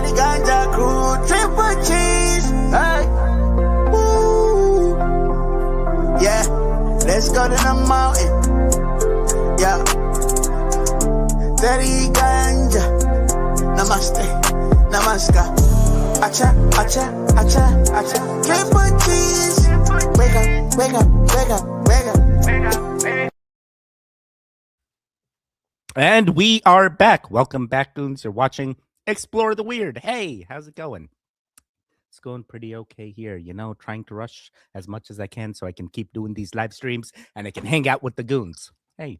Tedi Ganja crew, triple cheese. Hey. Woo. Yeah, let's go to the mountain. Yeah. Tedi Ganja. Namaste, namaskar. Acha, acha, acha, acha. Triple cheese. Wake up, wake up, wake up, wake up, wake up. And we are back. Welcome back, Goons. You're watching Explore the Weird. Hey, how's it going? It's going pretty okay here. You know, trying to rush as much as I can so I can keep doing these live streams and I can hang out with the Goons. Hey,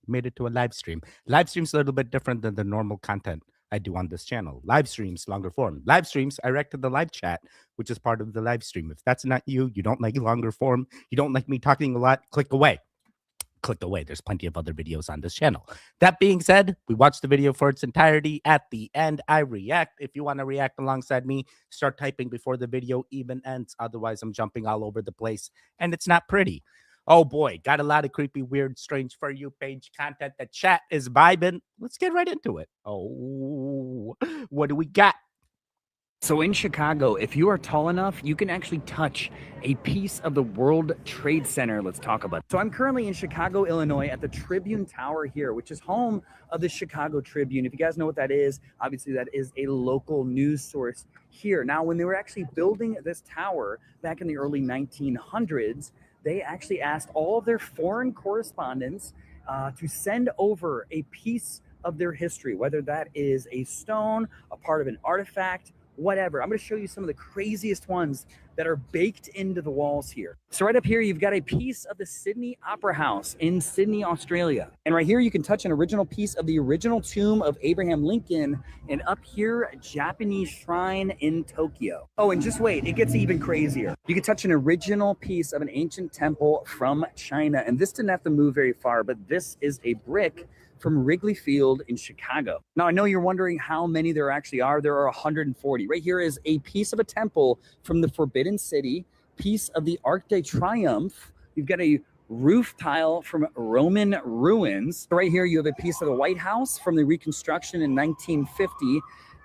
made it to a live stream. Live stream's a little bit different than the normal content I do on this channel. Live streams, longer form. Live streams, I react to the live chat, which is part of the live stream. If that's not you, you don't like longer form, you don't like me talking a lot, click away. Click away. There's plenty of other videos on this channel. That being said, we watch the video for its entirety. At the end, I react. If you want to react alongside me, start typing before the video even ends. Otherwise, I'm jumping all over the place, and it's not pretty. Oh boy, got a lot of creepy, weird, strange For You page content. The chat is vibing. Let's get right into it. Oh, what do we got? So in Chicago, if you are tall enough, you can actually touch a piece of the World Trade Center. Let's talk about it. So I'm currently in Chicago, Illinois at the Tribune Tower here, which is home of the Chicago Tribune. If you guys know what that is, obviously that is a local news source here. Now, when they were actually building this tower back in the early 1900s, they actually asked all of their foreign correspondents to send over a piece of their history, whether that is a stone, a part of an artifact, whatever. I'm going to show you some of the craziest ones that are baked into the walls here. So right up here, you've got a piece of the Sydney Opera House in Sydney, Australia. And right here, you can touch an original piece of the original tomb of Abraham Lincoln. And up here, a Japanese shrine in Tokyo. Oh, and just wait, it gets even crazier. You can touch an original piece of an ancient temple from China. And this didn't have to move very far, but this is a brick from Wrigley Field in Chicago. Now, I know you're wondering how many there actually are. There are 140. Right here is a piece of a temple from the Forbidden City, piece of the Arc de Triomphe. You've got a roof tile from Roman ruins. Right here, you have a piece of the White House from the reconstruction in 1950.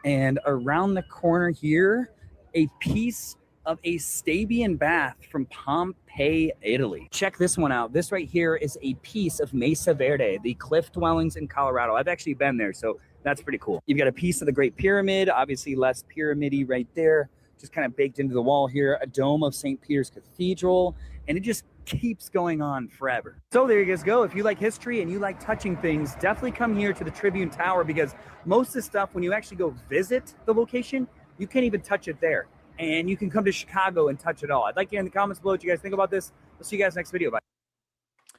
And around the corner here, a piece of a Stabian bath from Pompeii, Italy. Check this one out. This right here is a piece of Mesa Verde, the cliff dwellings in Colorado. I've actually been there, so that's pretty cool. You've got a piece of the Great Pyramid, obviously less pyramid-y right there, just kind of baked into the wall here, a dome of St. Peter's Cathedral, and it just keeps going on forever. So there you guys go. If you like history and you like touching things, definitely come here to the Tribune Tower, because most of the stuff, when you actually go visit the location, you can't even touch it there. And you can come to Chicago and touch it all. I'd like to hear in the comments below what you guys think about this. We'll see you guys next video. Bye.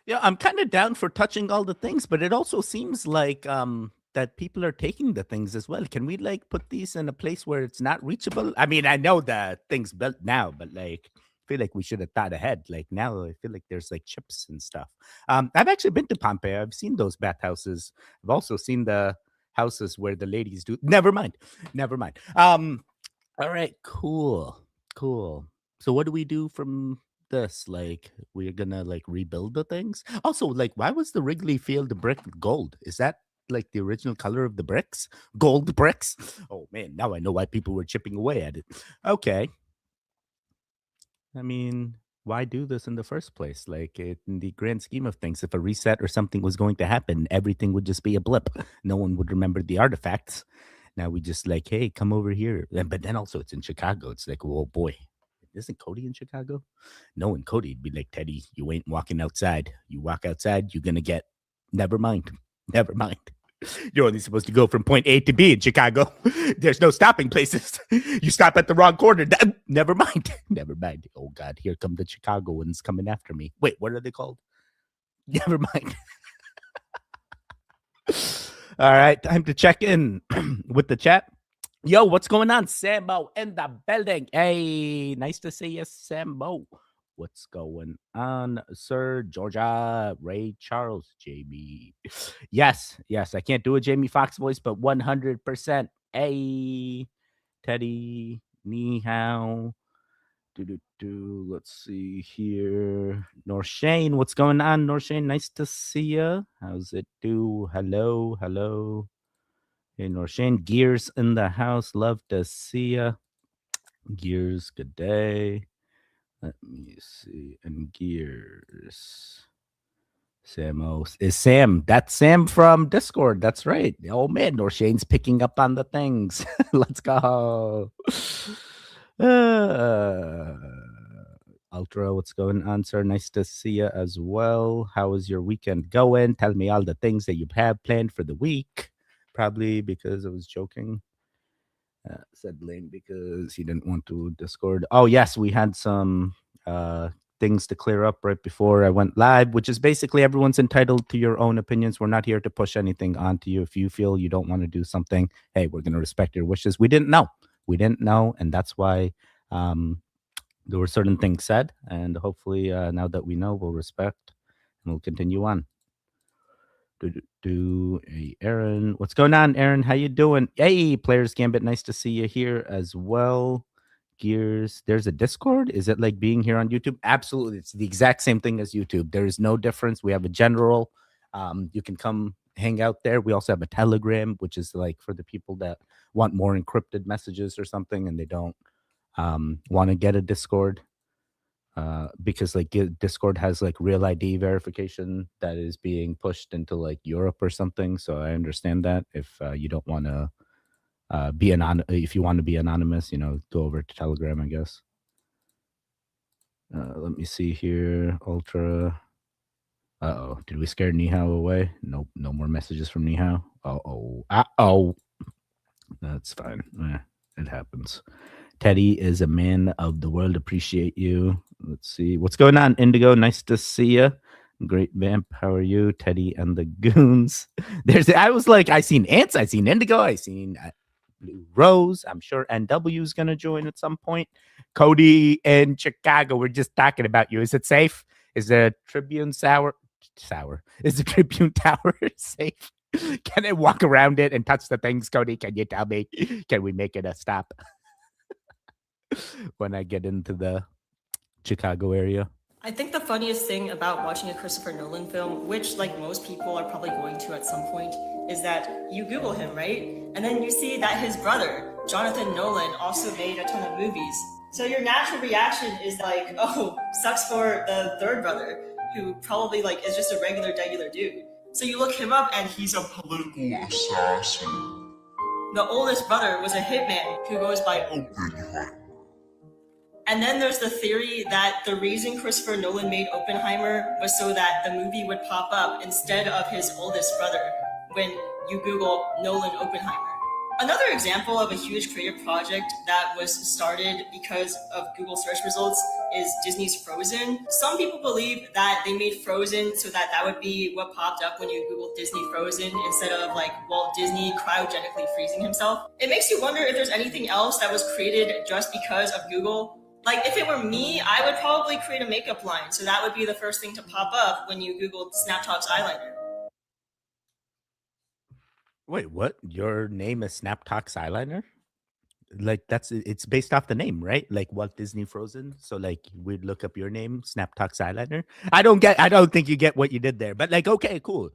Yeah, I'm kind of down for touching all the things, but it also seems like that people are taking the things as well. Can we like put these in a place where it's not reachable? I mean, I know the thing's built now, but like I feel like we should have thought ahead. Like now I feel like there's like chips and stuff. I've actually been to Pompeii. I've seen those bathhouses. I've also seen the houses where the ladies do. Never mind. All right, cool. So what do we do from this? Like, we're gonna like rebuild the things? Also, like, why was the Wrigley Field brick gold? Is that like the original color of the bricks? Gold bricks? Oh man, now I know why people were chipping away at it. Okay. I mean, why do this in the first place? Like, in the grand scheme of things, if a reset or something was going to happen, everything would just be a blip. No one would remember the artifacts. Now we just like, hey, come over here. But then also it's in Chicago. It's like, oh boy, isn't Cody in Chicago? No, in Cody'd be like, Teddy, you ain't walking outside. You walk outside, you're going to get, never mind. You're only supposed to go from point A to B in Chicago. There's no stopping places. You stop at the wrong corner. Never mind. Oh God, here come the Chicagoans coming after me. Wait, what are they called? Never mind. All right, time to check in with the chat. Yo, what's going on? Sambo in the building. Hey, nice to see you, Sambo. What's going on, Sir Georgia, Ray Charles, Jamie? Yes, I can't do a Jamie Foxx voice, but 100%. Hey, Teddy, ni hao. Let's see here. Norshane, what's going on, Norshane? Nice to see you. How's it do? Hello. Hey, Norshane. Gears in the house. Love to see ya. Gears, good day. Let me see. And Gears. Is Sam. That's Sam from Discord. That's right. Oh man, Norshane's picking up on the things. Let's go. Ultra, what's going on, sir? Nice to see you as well. How is your weekend going? Tell me all the things that you have planned for the week. Probably because I was joking. Said Lane because he didn't want to Discord. Oh, yes, we had some things to clear up right before I went live, which is basically everyone's entitled to your own opinions. We're not here to push anything onto you. If you feel you don't want to do something, hey, we're going to respect your wishes. We didn't know. And that's why there were certain things said. And hopefully now that we know, we'll respect and we'll continue on. Hey, Aaron, what's going on, Aaron? How you doing? Hey, Players Gambit, nice to see you here as well. Gears, there's a Discord. Is it like being here on YouTube? Absolutely, it's the exact same thing as YouTube. There is no difference. We have a general. You can come hang out there. We also have a Telegram, which is like for the people that want more encrypted messages or something, and they don't want to get a Discord. Because like Discord has like real ID verification that is being pushed into like Europe or something. So I understand that if you don't want to if you want to be anonymous, go over to Telegram, I guess. Let me see here. Ultra. Uh-oh. Did we scare Nihao away? Nope. No more messages from Nihao. Uh-oh. That's fine. It happens. Teddy is a man of the world. Appreciate you. Let's see. What's going on, Indigo? Nice to see you. Great Vamp. How are you? Teddy and the Goons. I was like, I seen Ants. I seen Indigo. I seen Blue Rose. I'm sure NW is going to join at some point. Cody in Chicago. We're just talking about you. Is it safe? Is the Tribune sour? Is the Tribune Tower safe? Can I walk around it and touch the things, Cody? Can you tell me? Can we make it a stop? When I get into the Chicago area. I think the funniest thing about watching a Christopher Nolan film, which like most people are probably going to at some point, is that you Google him, right? And then you see that his brother, Jonathan Nolan, also made a ton of movies. So your natural reaction is like, oh, sucks for the third brother, who probably like is just a regular dude. So you look him up and he's a political assassin. The oldest brother was a hitman who goes by Oppenheimer. And then there's the theory that the reason Christopher Nolan made Oppenheimer was so that the movie would pop up instead of his oldest brother when you Google Nolan Oppenheimer. Another example of a huge creative project that was started because of Google search results is Disney's Frozen. Some people believe that they made Frozen so that would be what popped up when you Google Disney Frozen instead of like Walt Disney cryogenically freezing himself. It makes you wonder if there's anything else that was created just because of Google. Like if it were me, I would probably create a makeup line. So that would be the first thing to pop up when you Googled Snaptox eyeliner. Wait, what? Your name is Snaptox eyeliner? Like it's based off the name, right? Like Walt Disney Frozen. So like we'd look up your name, Snaptox eyeliner. I don't think you get what you did there, but like, okay, cool.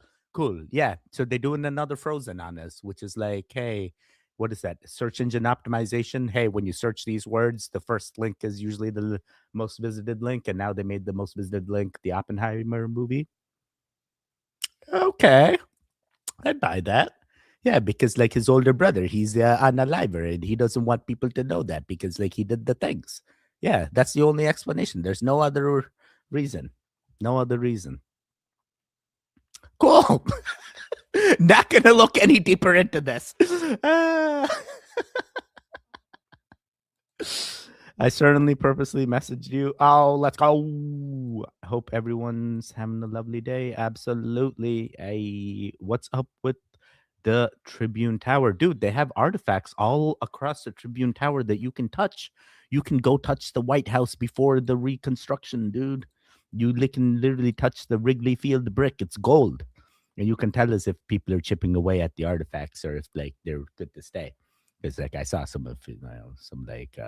Yeah. So they're doing another Frozen on us, which is like, hey, what is that? Search engine optimization. Hey, when you search these words, the first link is usually the most visited link. And now they made the most visited link the Oppenheimer movie. Okay. I'd buy that. Yeah, because like his older brother, he's unalive and he doesn't want people to know that because like he did the things. Yeah, that's the only explanation. There's no other reason. No other reason. Cool. Not going to look any deeper into this. I certainly purposely messaged you. Oh, let's go. I hope everyone's having a lovely day. Absolutely. Hey, what's up with the Tribune Tower? Dude, they have artifacts all across the Tribune Tower that you can touch. You can go touch the White House before the reconstruction, dude. You can literally touch the Wrigley Field brick. It's gold. And you can tell us if people are chipping away at the artifacts or if like they're good to stay. Because like I saw some of some like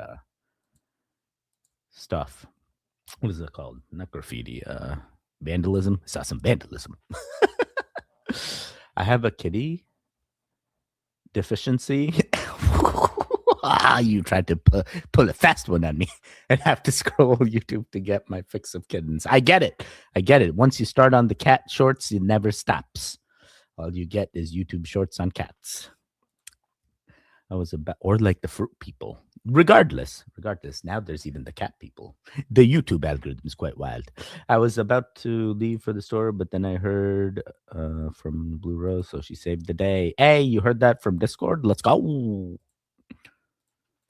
stuff. What is it called? Not graffiti. Vandalism. I saw some vandalism. I have a kitty deficiency. You tried to pull a fast one on me and have to scroll YouTube to get my fix of kittens. I get it. Once you start on the cat shorts, it never stops. All you get is YouTube shorts on cats. I was about, or like the fruit people. Regardless. Now there's even the cat people. The YouTube algorithm is quite wild. I was about to leave for the store, but then I heard from Blue Rose, so she saved the day. Hey, you heard that from Discord? Let's go.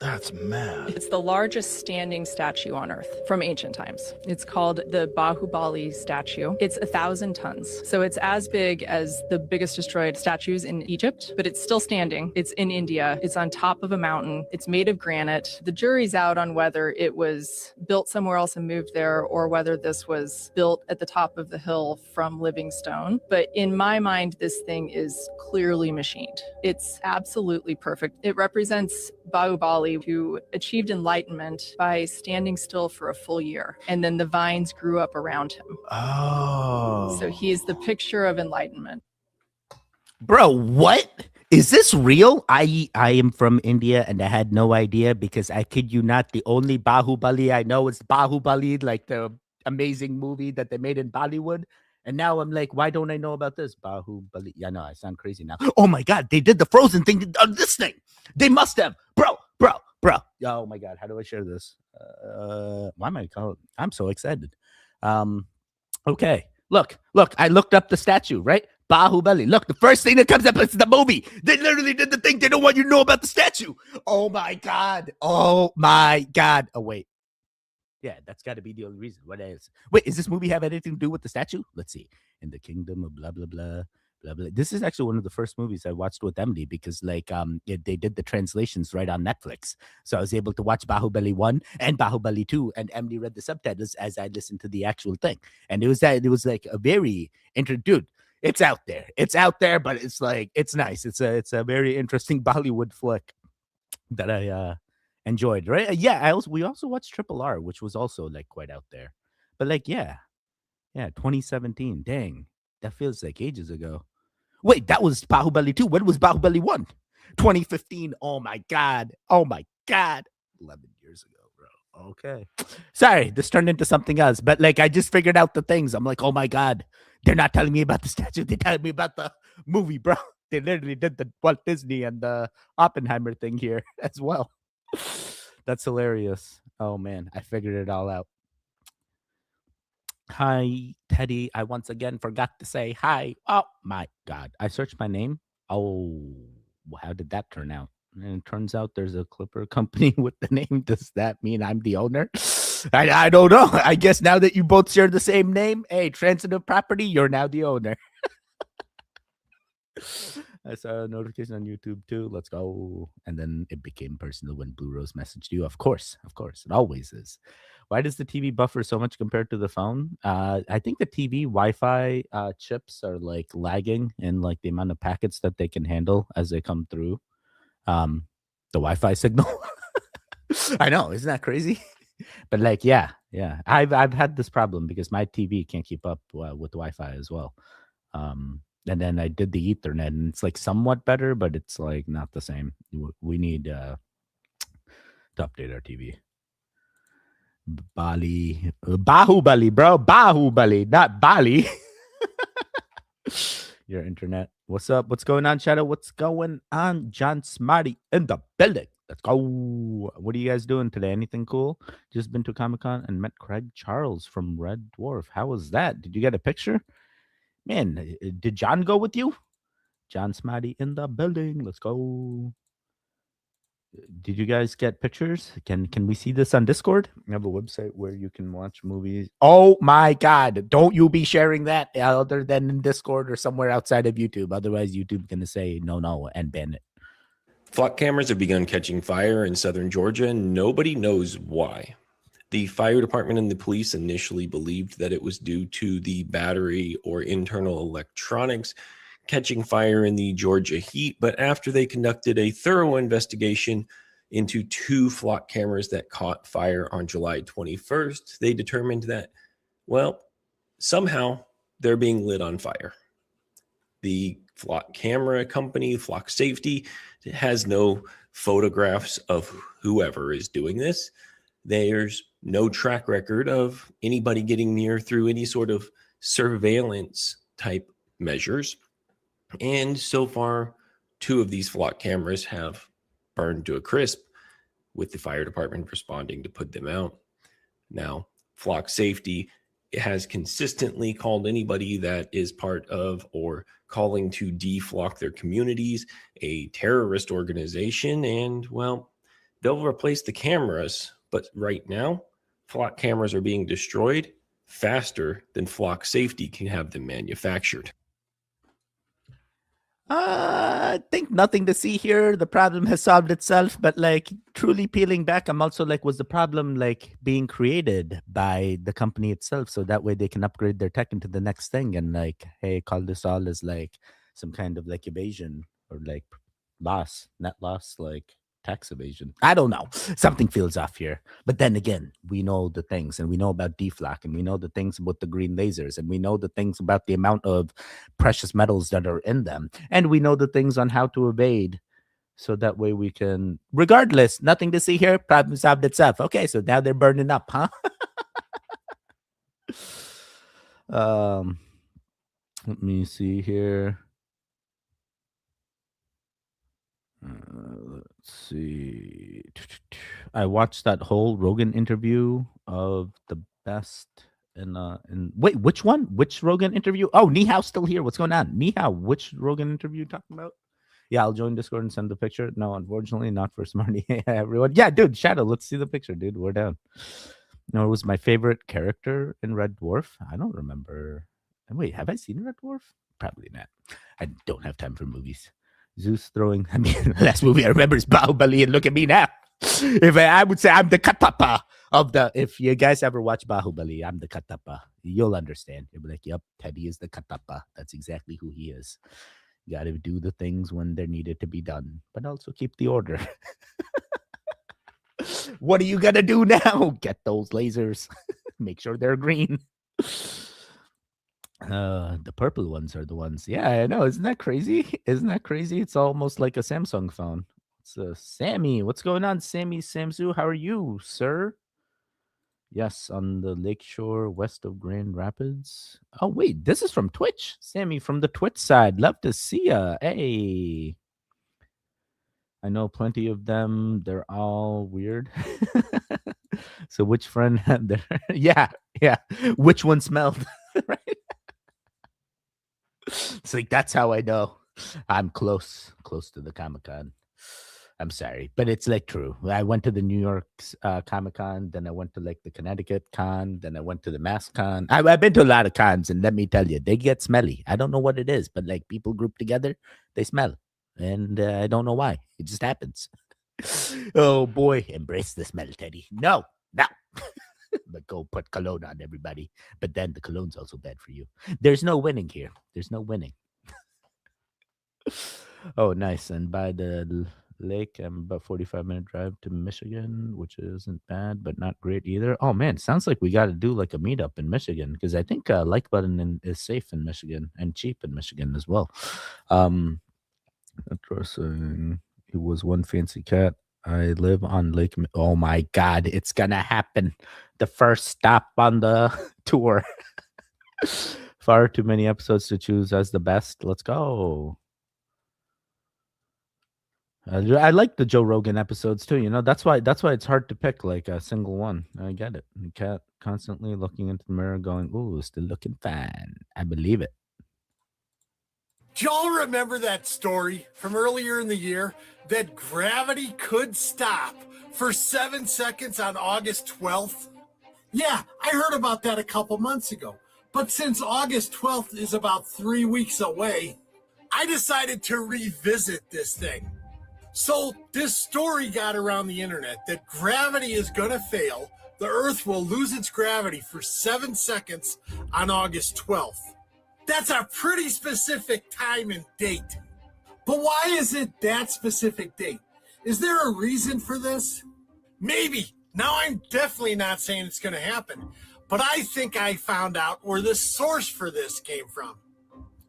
That's mad. It's the largest standing statue on Earth from ancient times. It's called the Bahubali statue. It's 1,000 tons. So it's as big as the biggest destroyed statues in Egypt, but it's still standing. It's in India. It's on top of a mountain. It's made of granite. The jury's out on whether it was built somewhere else and moved there or whether this was built at the top of the hill from living stone. But in my mind, this thing is clearly machined. It's absolutely perfect. It represents Bahubali, who achieved enlightenment by standing still for a full year. And then the vines grew up around him. Oh. So he is the picture of enlightenment. Bro, what? Is this real? I am from India and I had no idea because I kid you not, the only Bahubali I know is Bahubali, like the amazing movie that they made in Bollywood. And now I'm like, why don't I know about this? Bahubali. Yeah, no, I sound crazy now. Oh my God, they did the Frozen thing on this thing. They must have. Bro. Oh my God, how do I share this? Why am I calling? I'm so excited. Okay, look, I looked up the statue, right? Bahubali. Look, the first thing that comes up is the movie. They literally did the thing. They don't want you to know about the statue. Oh my God. Oh, wait. Yeah, that's got to be the only reason. What else? Wait, does this movie have anything to do with the statue? Let's see. In the kingdom of blah, blah, blah. Blah, blah. This is actually one of the first movies I watched with Emily because they did the translations right on Netflix. So I was able to watch Bahubali 1 and Bahubali 2, and Emily read the subtitles as I listened to the actual thing. And it was like a very dude. It's out there, but it's like, it's nice. It's a very interesting Bollywood flick that I enjoyed, right? Yeah, we also watched Triple R, which was also like quite out there. But like, yeah, 2017. Dang, that feels like ages ago. Wait, that was Bahubali 2. When was Bahubali 1? 2015. Oh my God. 11 years ago, bro. Okay. Sorry, this turned into something else. But like, I just figured out the things. I'm like, oh my God. They're not telling me about the statue. They're telling me about the movie, bro. They literally did the Walt Disney and the Oppenheimer thing here as well. That's hilarious. Oh man, I figured it all out. Hi, Teddy. I once again forgot to say hi. Oh my God. I searched my name. Oh, how did that turn out? And it turns out there's a Clipper company with the name. Does that mean I'm the owner? I don't know. I guess now that you both share the same name, hey, transitive property, you're now the owner. I saw a notification on YouTube too. Let's go. And then it became personal when Blue Rose messaged you. Of course. It always is. Why does the TV buffer so much compared to the phone? I think the TV Wi-Fi chips are like lagging in like the amount of packets that they can handle as they come through the Wi-Fi signal. I know, isn't that crazy? But like, yeah. I've had this problem because my TV can't keep up with Wi-Fi as well. And then I did the Ethernet, and it's like somewhat better, but it's like not the same. We need to update our TV. Bahubali, bro. Bahubali, not Bali. Your internet. What's up? What's going on, Shadow? What's going on? John Smarty in the building. Let's go. What are you guys doing today? Anything cool? Just been to Comic-Con and met Craig Charles from Red Dwarf. How was that? Did you get a picture? Man, did John go with you? John Smarty in the building. Let's go. Did you guys get pictures? Can we see this on Discord? I have a website where you can watch movies. Oh my God. Don't you be sharing that other than in Discord or somewhere outside of YouTube. Otherwise, YouTube's going to say no and ban it. Flock cameras have begun catching fire in southern Georgia, and nobody knows why. The fire department and the police initially believed that it was due to the battery or internal electronics catching fire in the Georgia heat, but after they conducted a thorough investigation into 2 flock cameras that caught fire on July 21st, they determined that, well, somehow they're being lit on fire. The Flock Camera Company, Flock Safety, has no photographs of whoever is doing this. There's no track record of anybody getting near through any sort of surveillance type measures. And so far, 2 of these flock cameras have burned to a crisp, with the fire department responding to put them out. Now, Flock Safety has consistently called anybody that is part of or calling to deflock their communities a terrorist organization, and well, they'll replace the cameras, but right now, flock cameras are being destroyed faster than Flock Safety can have them manufactured. I think nothing to see here. The problem has solved itself, but like truly peeling back, I'm also like, was the problem like being created by the company itself? So that way they can upgrade their tech into the next thing and like, hey, call this all as like some kind of like evasion or like net loss, like tax evasion. I don't know. Something feels off here. But then again, we know the things, and we know about deflock, and we know the things about the green lasers, and we know the things about the amount of precious metals that are in them, and we know the things on how to evade. So that way we can, regardless, nothing to see here. Problem solved itself. Okay, so now they're burning up, huh? Let me see here. Let's see. I watched that whole Rogan interview of the best in wait, which one? Which Rogan interview? Oh, Nihao still here. What's going on? Nihao, which Rogan interview you talking about? Yeah, I'll join Discord and send the picture. No, unfortunately, not for Smarty. Everyone. Yeah, dude, Shadow, let's see the picture, dude. We're down. No, it was my favorite character in Red Dwarf. I don't remember. Wait, have I seen Red Dwarf? Probably not. I don't have time for movies. Zeus throwing. I mean, the last movie I remember is Bahubali, and look at me now. If I would say I'm the katapa of the. If you guys ever watch Bahubali, I'm the katapa. You'll understand. You'll be like, "Yep, Teddy is the katapa. That's exactly who he is. You got to do the things when they're needed to be done, but also keep the order." What are you gonna do now? Get those lasers. Make sure they're green. The purple ones are the ones. Yeah, I know. Isn't that crazy? Isn't that crazy? It's almost like a Samsung phone. It's Sammy. What's going on, Sammy Samsu? How are you, sir? Yes, on the lakeshore west of Grand Rapids. Oh, wait, this is from Twitch. Sammy from the Twitch side. Love to see ya. Hey. I know plenty of them. They're all weird. So which friend had their yeah. Which one smelled? Right? It's like that's how I know I'm close to the Comic-Con. I'm sorry, but it's like true. I went to the New York Comic-Con, then I went to like the Connecticut Con, then I went to the Mass Con. I've been to a lot of cons, and let me tell you, they get smelly. I don't know what it is, but like people group together, they smell, and I don't know why. It just happens. Oh boy, embrace the smell, Teddy. No. But go put cologne on everybody. But then the cologne's also bad for you. There's no winning here. There's no winning. Oh, nice. And by the lake, I'm about 45-minute drive to Michigan, which isn't bad, but not great either. Oh, man. Sounds like we got to do like a meetup in Michigan, because I think like button is safe in Michigan and cheap in Michigan as well. Addressing, it was one fancy cat. I live on Lake. Oh my God, it's gonna happen. The first stop on the tour. Far too many episodes to choose as the best. Let's go. I like the Joe Rogan episodes too. You know, that's why it's hard to pick like a single one. I get it. The cat constantly looking into the mirror, going, "Ooh, still looking fine." I believe it. Do y'all remember that story from earlier in the year that gravity could stop for 7 seconds on August 12th? Yeah, I heard about that a couple months ago. But since August 12th is about 3 weeks away, I decided to revisit this thing. So this story got around the internet that gravity is going to fail. The Earth will lose its gravity for 7 seconds on August 12th. That's a pretty specific time and date. But why is it that specific date? Is there a reason for this? Maybe. Now, I'm definitely not saying it's going to happen, but I think I found out where the source for this came from.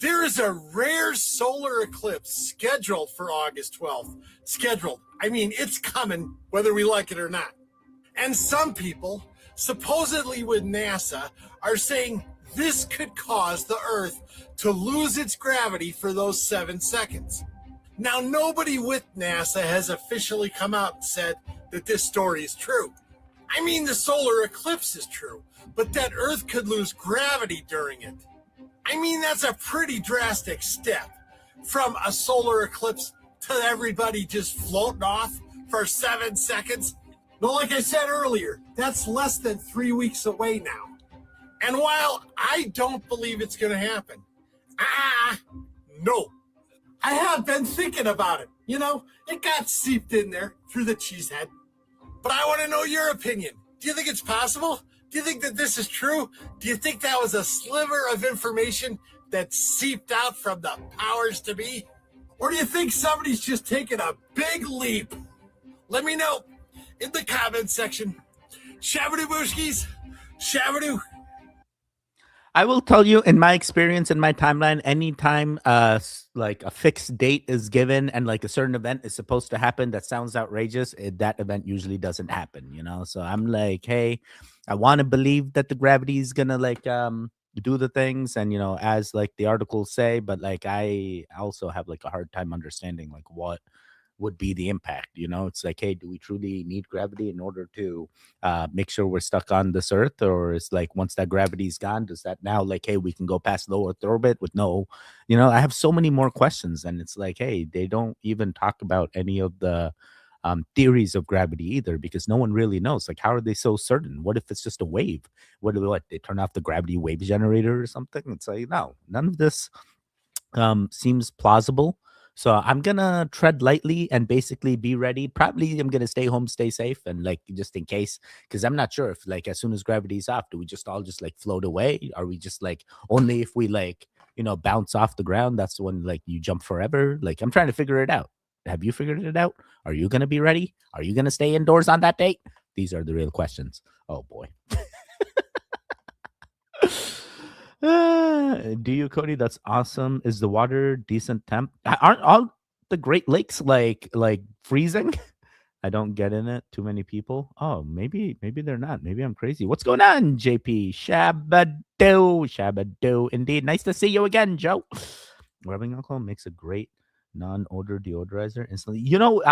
There is a rare solar eclipse scheduled for August 12th. Scheduled. I mean, it's coming, whether we like it or not. And some people, supposedly with NASA, are saying this could cause the Earth to lose its gravity for those 7 seconds. Now, nobody with NASA has officially come out and said that this story is true. I mean, the solar eclipse is true, but that Earth could lose gravity during it. I mean, that's a pretty drastic step from a solar eclipse to everybody just floating off for 7 seconds. But like I said earlier, that's less than 3 weeks away now. And while I don't believe it's going to happen, no, I have been thinking about it. You know, it got seeped in there through the cheesehead. But I want to know your opinion. Do you think it's possible? Do you think that this is true? Do you think that was a sliver of information that seeped out from the powers to be? Or do you think somebody's just taking a big leap? Let me know in the comment section. Shabadoo Booshkies, Shabadoo. I will tell you, in my experience, in my timeline, anytime like a fixed date is given and like a certain event is supposed to happen that sounds outrageous, that event usually doesn't happen, you know? So I'm like, hey, I want to believe that the gravity is gonna like do the things, and you know, as like the articles say, but like I also have like a hard time understanding like what would be the impact. You know, it's like, hey, do we truly need gravity in order to make sure we're stuck on this earth? Or is like, once that gravity is gone, does that now like, hey, we can go past low earth orbit with no, you know? I have so many more questions, and it's like, hey, they don't even talk about any of the theories of gravity either, because no one really knows. Like, how are they so certain? What if it's just a wave? What they turn off the gravity wave generator or something? It's like, no, none of this seems plausible. So I'm gonna tread lightly and basically be ready. Probably I'm gonna stay home, stay safe, and like, just in case, because I'm not sure if like as soon as gravity's off, do we just all just like float away? Are we just like, only if we like, you know, bounce off the ground, that's when like you jump forever? Like, I'm trying to figure it out. Have you figured it out? Are you gonna be ready? Are you gonna stay indoors on that date? These are the real questions. Oh boy. Do you, Cody? That's awesome. Is the water decent temp? Aren't all the Great Lakes like freezing? I don't get in it. Too many people. Oh, maybe they're not. Maybe I'm crazy. What's going on, JP? Shabadoo. Indeed. Nice to see you again, Joe. Rubbing alcohol makes a great non-odor deodorizer instantly. You know,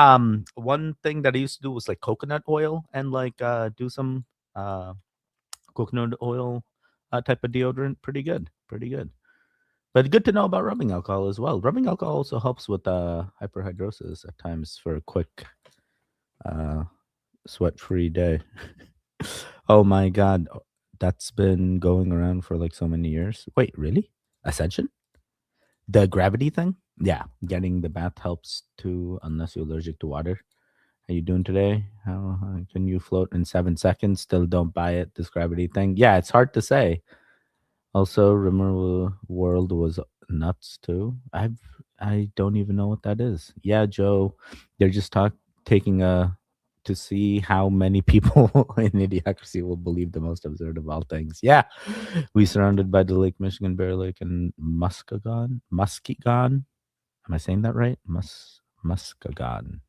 one thing that I used to do was like coconut oil and like do some coconut oil type of deodorant. Pretty good. But good to know about rubbing alcohol as well. Rubbing alcohol also helps with hyperhidrosis at times for a quick sweat-free day. Oh my God, that's been going around for like so many years. Wait, really? Ascension? The gravity thing? Yeah, getting the bath helps too, unless you're allergic to water. How you doing today? How can you float in 7 seconds? Still don't buy it, this gravity thing. Yeah, it's hard to say. Also, remember world was nuts too. I don't even know what that is. Yeah, Joe, they're just taking to see how many people in Idiocracy will believe the most absurd of all things. Yeah, we surrounded by the Lake Michigan, Bear Lake, and Muskegon. Am I saying that right? Muskegon.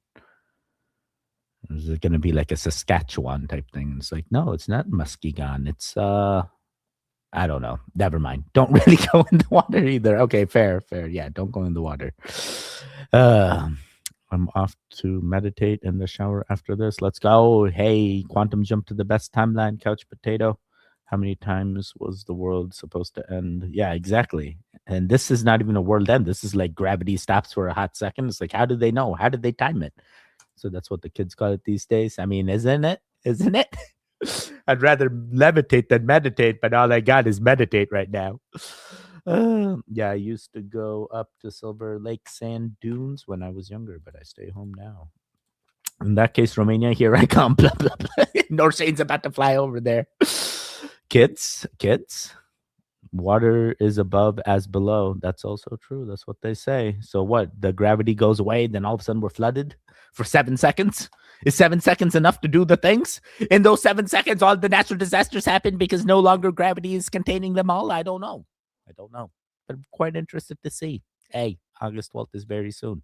Is it going to be like a Saskatchewan type thing? It's like, no, it's not Muskegon. It's I don't know. Never mind. Don't really go in the water either. Okay, fair. Yeah, don't go in the water. I'm off to meditate in the shower after this. Let's go. Hey, quantum jump to the best timeline, Couch Potato. How many times was the world supposed to end? Yeah, exactly. And this is not even a world end. This is like gravity stops for a hot second. It's like, how did they know? How did they time it? So that's what the kids call it these days. I mean, isn't it? I'd rather levitate than meditate, but all I got is meditate right now. Yeah, I used to go up to Silver Lake sand dunes when I was younger, but I stay home now. In that case, Romania, here I come. Blah, blah, blah. Norsane's about to fly over there. Kids, water is above as below. That's also true. That's what they say. So what? The gravity goes away, then all of a sudden we're flooded for 7 seconds? Is 7 seconds enough to do the things? In those 7 seconds, all the natural disasters happen because no longer gravity is containing them all? I don't know. but I'm quite interested to see. Hey, August 12th is very soon.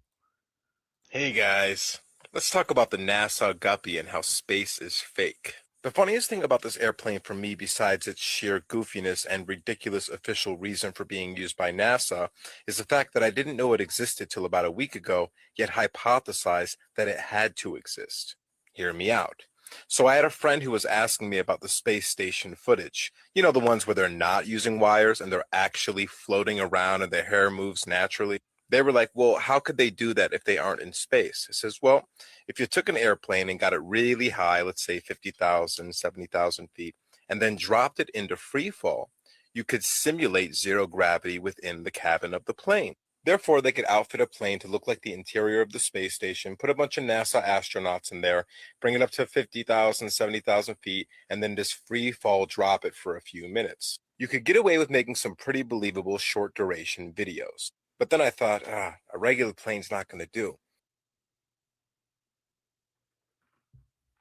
Hey guys, let's talk about the NASA Guppy and how space is fake. The funniest thing about this airplane for me, besides its sheer goofiness and ridiculous official reason for being used by NASA, is the fact that I didn't know it existed till about a week ago, yet hypothesized that it had to exist. Hear me out. So I had a friend who was asking me about the space station footage. You know, the ones where they're not using wires and they're actually floating around and their hair moves naturally. They were like, well, how could they do that if they aren't in space? I says, well, if you took an airplane and got it really high, let's say 50,000, 70,000 feet, and then dropped it into free fall, you could simulate zero gravity within the cabin of the plane. Therefore, they could outfit a plane to look like the interior of the space station, put a bunch of NASA astronauts in there, bring it up to 50,000, 70,000 feet, and then just free fall drop it for a few minutes. You could get away with making some pretty believable short duration videos. But then I thought, a regular plane's not going to do.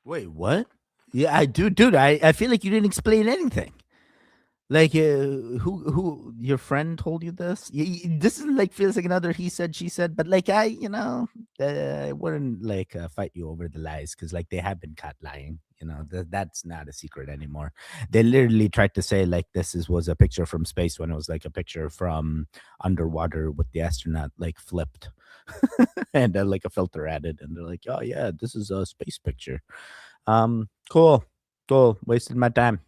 Wait, what? Yeah, I do, dude. I feel like you didn't explain anything. Like, who your friend told you this? This is like feels like another he said, she said. But like, I wouldn't like fight you over the lies because like they have been caught lying. You know, that's not a secret anymore. They literally tried to say like was a picture from space when it was like a picture from underwater with the astronaut like flipped and like a filter added, and they're like, oh yeah, this is a space picture. Cool. Wasted my time.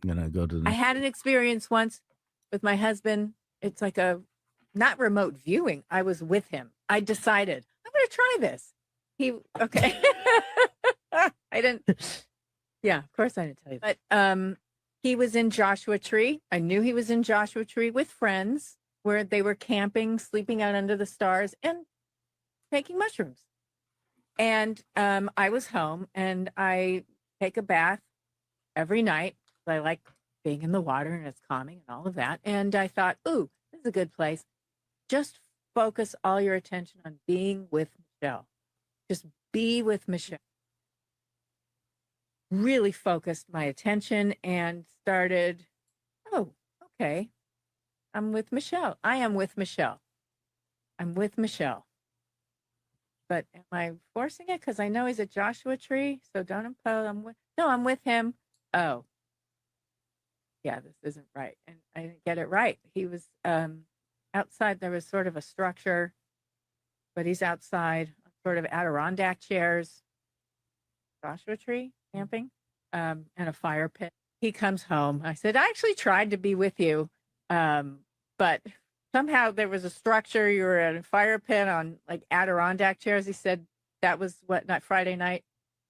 I'm gonna go to. I had an experience once with my husband. It's like a not remote viewing. I was with him. I decided I'm going to try this. Okay. I didn't. Yeah, of course I didn't tell you. But he was in Joshua Tree. I knew he was in Joshua Tree with friends where they were camping, sleeping out under the stars, and taking mushrooms. And I was home, and I take a bath every night. I like being in the water, and it's calming and all of that. And I thought, ooh, this is a good place. Just focus all your attention on being with Michelle. Just be with Michelle. Really focused my attention and started, oh, okay. I'm with Michelle. I am with Michelle. I'm with Michelle. But am I forcing it? Because I know he's at Joshua Tree, so don't impose. I'm with him. Oh. Yeah, this isn't right. And I didn't get it right. He was outside. There was sort of a structure, but he's outside, sort of Adirondack chairs, Joshua Tree camping, and a fire pit. He comes home. I said, I actually tried to be with you, but somehow there was a structure. You were at a fire pit on like Adirondack chairs. He said that was not Friday night.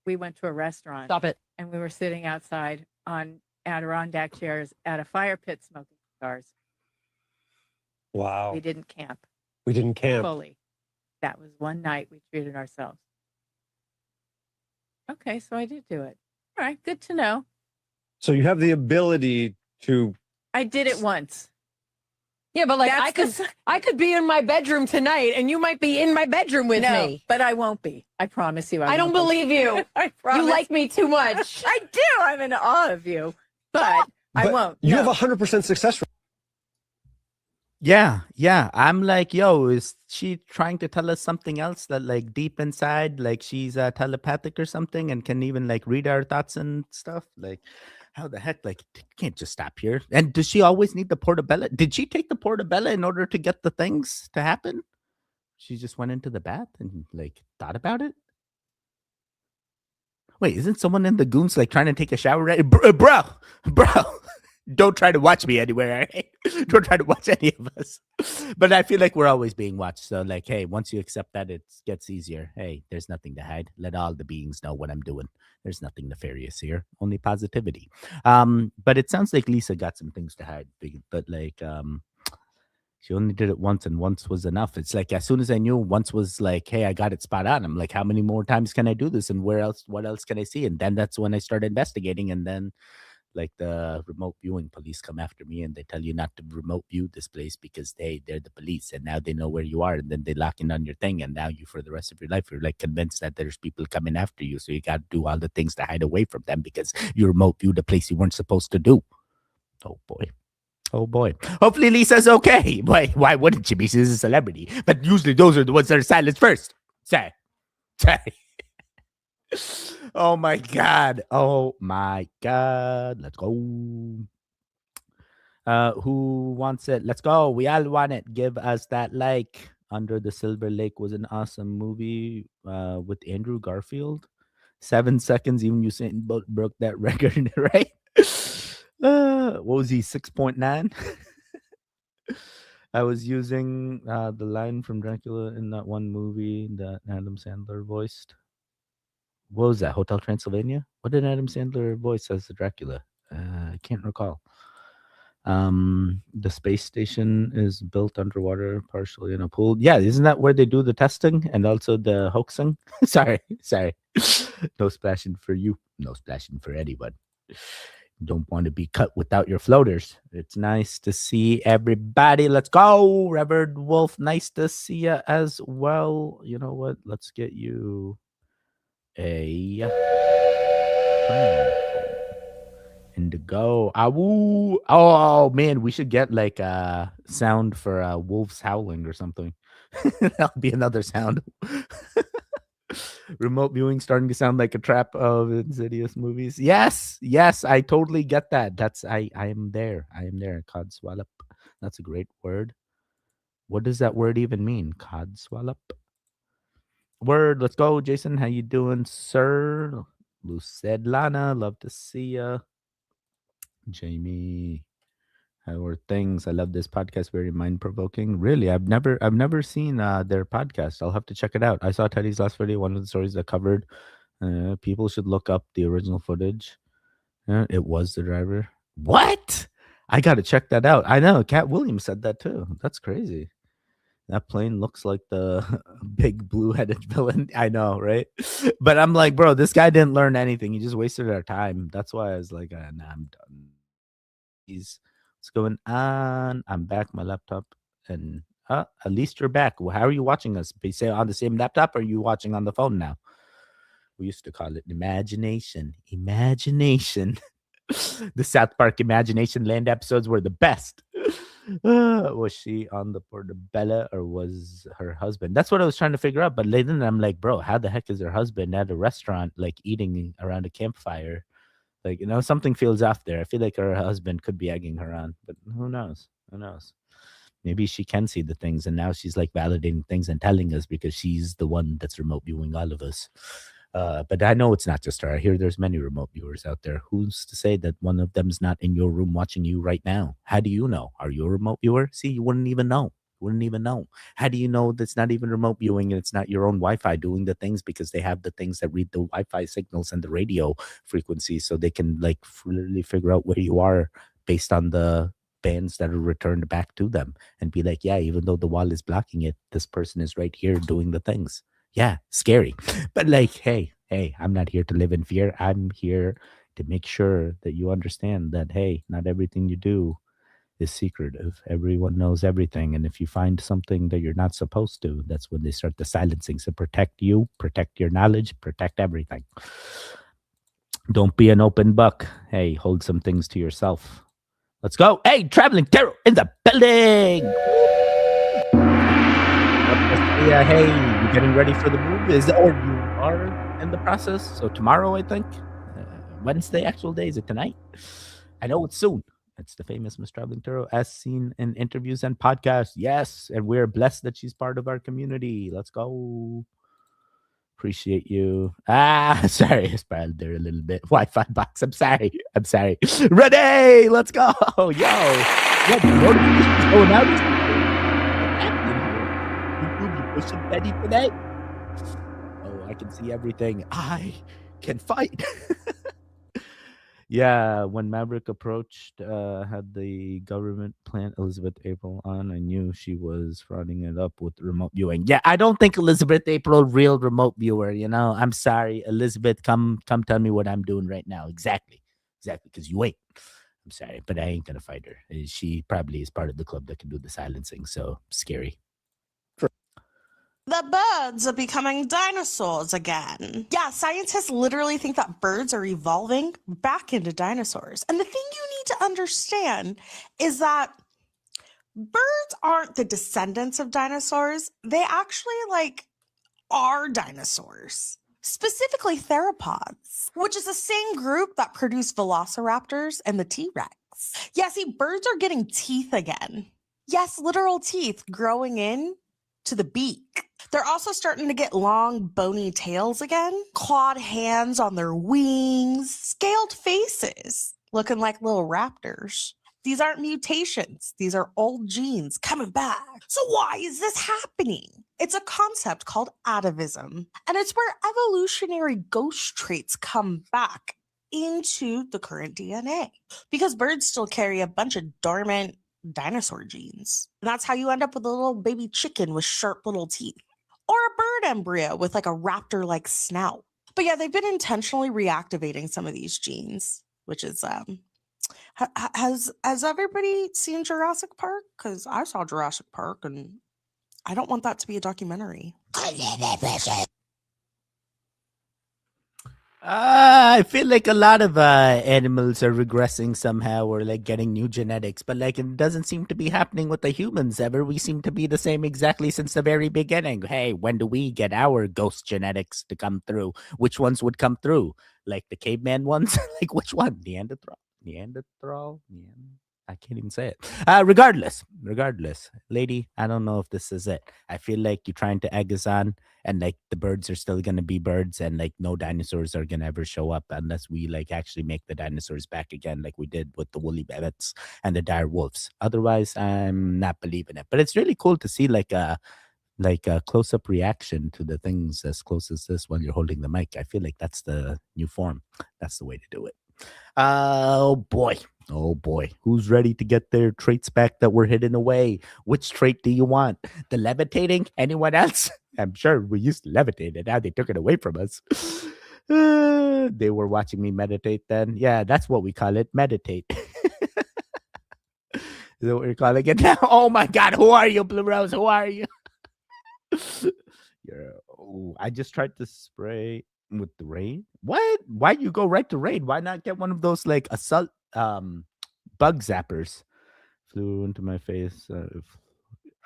We went to a restaurant. Stop it. And we were sitting outside on Adirondack chairs at a fire pit smoking cigars. Wow. We didn't camp. We didn't camp. Fully. That was one night we treated ourselves. Okay, so I did do it. All right, good to know. So you have the ability to. I did it once. Yeah, but like I could be in my bedroom tonight, and you might be in my bedroom with me. But I won't be. I promise you. I don't believe you. I promise. You like me too much. I do. I'm in awe of you. But I won't. You have 100% success rate. Yeah. I'm like, yo, is she trying to tell us something else that like deep inside, like she's telepathic or something and can even like read our thoughts and stuff? Like, how the heck? Like, can't just stop here. And does she always need the portobello? Did she take the portobello in order to get the things to happen? She just went into the bath and like thought about it. Wait, isn't someone in the Goons like trying to take a shower? Right? Bro, don't try to watch me anywhere. Right? Don't try to watch any of us. But I feel like we're always being watched. So like, hey, once you accept that, it gets easier. Hey, there's nothing to hide. Let all the beings know what I'm doing. There's nothing nefarious here, only positivity. But it sounds like Lisa got some things to hide. But like, she only did it once, and once was enough. It's like as soon as I knew, once was like, hey, I got it spot on. I'm like, how many more times can I do this? And what else can I see? And then that's when I started investigating. And then like the remote viewing police come after me and they tell you not to remote view this place because they're the police and now they know where you are, and then they lock in on your thing, and now you for the rest of your life you're like convinced that there's people coming after you, so you got to do all the things to hide away from them because you remote viewed a place you weren't supposed to do. Oh boy. Oh boy. Hopefully Lisa's okay. Why wouldn't she be? She's a celebrity. But usually those are the ones that are silenced first. Say. Oh my God. Oh my God. Let's go. Who wants it? Let's go. We all want it. Give us that like. Under the Silver Lake was an awesome movie with Andrew Garfield. 7 seconds. Even Usain Bolt broke that record, right? What was he? 6.9. I was using the line from Dracula in that one movie that Adam Sandler voiced. What was that? Hotel Transylvania? What did Adam Sandler voice as the Dracula? I can't recall. The space station is built underwater, partially in a pool. Yeah, isn't that where they do the testing and also the hoaxing? sorry. No splashing for you. No splashing for anyone. Don't want to be cut without your floaters. It's nice to see everybody. Let's go, Reverend Wolf. Nice to see you as well. You know what? Let's get you a indigo. Awoo. Oh man, we should get like a sound for wolves howling or something. That'll be another sound. Remote viewing starting to sound like a trap of Insidious movies. Yes, I totally get that. I am there. I am there. Codswallop. That's a great word. What does that word even mean? Codswallop. Word. Let's go, Jason. How you doing, sir? Lucid Lana. Love to see ya. Jamie. How are things? I love this podcast. Very mind provoking. Really, I've never seen their podcast. I'll have to check it out. I saw Teddy's last video. One of the stories that covered. People should look up the original footage. It was the driver. What? I got to check that out. I know. Cat Williams said that too. That's crazy. That plane looks like the big blue-headed villain. I know, right? But I'm like, bro, this guy didn't learn anything. He just wasted our time. That's why I was like, nah, I'm done. What's going on? I'm back. My laptop. And at least you're back. Well, how are you watching us? Be say on the same laptop, or are you watching on the phone now? We used to call it imagination. The South Park Imagination Land episodes were the best. Was she on the portobello or was her husband? That's what I was trying to figure out. But later I'm like, bro, how the heck is her husband at a restaurant, like eating around a campfire? Like, something feels off there. I feel like her husband could be egging her on, but who knows? Maybe she can see the things, and now she's like validating things and telling us because she's the one that's remote viewing all of us. But I know it's not just her. I hear there's many remote viewers out there. Who's to say that one of them's not in your room watching you right now? How do you know? Are you a remote viewer? See, you wouldn't even know. How do you know that's not even remote viewing and it's not your own Wi-Fi doing the things? Because they have the things that read the Wi-Fi signals and the radio frequencies, so they can like really figure out where you are based on the bands that are returned back to them and be like, yeah, even though the wall is blocking it, this person is right here doing the things. Yeah, scary. But like, hey, I'm not here to live in fear. I'm here to make sure that you understand that, hey, not everything you do is secretive. Everyone knows everything. And if you find something that you're not supposed to, that's when they start the silencing. So protect you, protect your knowledge, protect everything. Don't be an open book. Hey, hold some things to yourself. Let's go. Hey, Traveling Tarot in the building. Yeah, hey, you getting ready for the move? Or you are in the process? So tomorrow, I think. Wednesday, actual day. Is it tonight? I know it's soon. It's the famous Miss Traveling Tarot, as seen in interviews and podcasts. Yes, and we're blessed that she's part of our community. Let's go. Appreciate you. Sorry, I spiraled there a little bit. Wi-Fi box. I'm sorry. Renee, let's go. Yo, what notifications going out? What's happening here? You pushing Betty today? Oh, I can see everything. I can fight. Yeah, when Maverick approached, had the government plant Elizabeth April on, I knew she was frauding it up with remote viewing. Yeah, I don't think Elizabeth April real remote viewer. I'm sorry, Elizabeth. Come tell me what I'm doing right now. Exactly, because you ain't. I'm sorry, but I ain't gonna fight her. She probably is part of the club that can do the silencing. So scary. The birds are becoming dinosaurs again. Yeah, scientists literally think that birds are evolving back into dinosaurs. And the thing you need to understand is that birds aren't the descendants of dinosaurs. They actually are dinosaurs, specifically theropods, which is the same group that produced velociraptors and the T-Rex. Yeah, see, birds are getting teeth again. Yes, literal teeth growing in to the beak. They're also starting to get long, bony tails again, clawed hands on their wings, scaled faces, looking like little raptors. These aren't mutations. These are old genes coming back. So why is this happening? It's a concept called atavism, and it's where evolutionary ghost traits come back into the current DNA because birds still carry a bunch of dormant dinosaur genes. And that's how you end up with a little baby chicken with sharp little teeth or a bird embryo with like a raptor-like snout. But yeah, they've been intentionally reactivating some of these genes, which is has everybody seen Jurassic Park? Because I saw Jurassic Park and I don't want that to be a documentary. I feel like a lot of animals are regressing somehow or like getting new genetics, but like it doesn't seem to be happening with the humans ever. We seem to be the same exactly since the very beginning. Hey, when do we get our ghost genetics to come through? Which ones would come through? Like the caveman ones? Like which one? Neanderthal? I can't even say it. Regardless, lady, I don't know if this is it. I feel like you're trying to egg us on, and like the birds are still gonna be birds, and like no dinosaurs are gonna ever show up unless we like actually make the dinosaurs back again, like we did with the woolly mammoths and the dire wolves. Otherwise, I'm not believing it. But it's really cool to see like a close-up reaction to the things as close as this when you're holding the mic. I feel like that's the new form. That's the way to do it. Oh boy. Who's ready to get their traits back that were hidden away? Which trait do you want? The levitating? Anyone else? I'm sure we used to levitate and now they took it away from us. They were watching me meditate then. Yeah, that's what we call it. Meditate. Is that what you're calling it now? Oh my God. Who are you, Blue Rose? Who are you? I just tried to spray with the rain. What? Why you go right to rain? Why not get one of those like assault bug zappers? Flew into my face.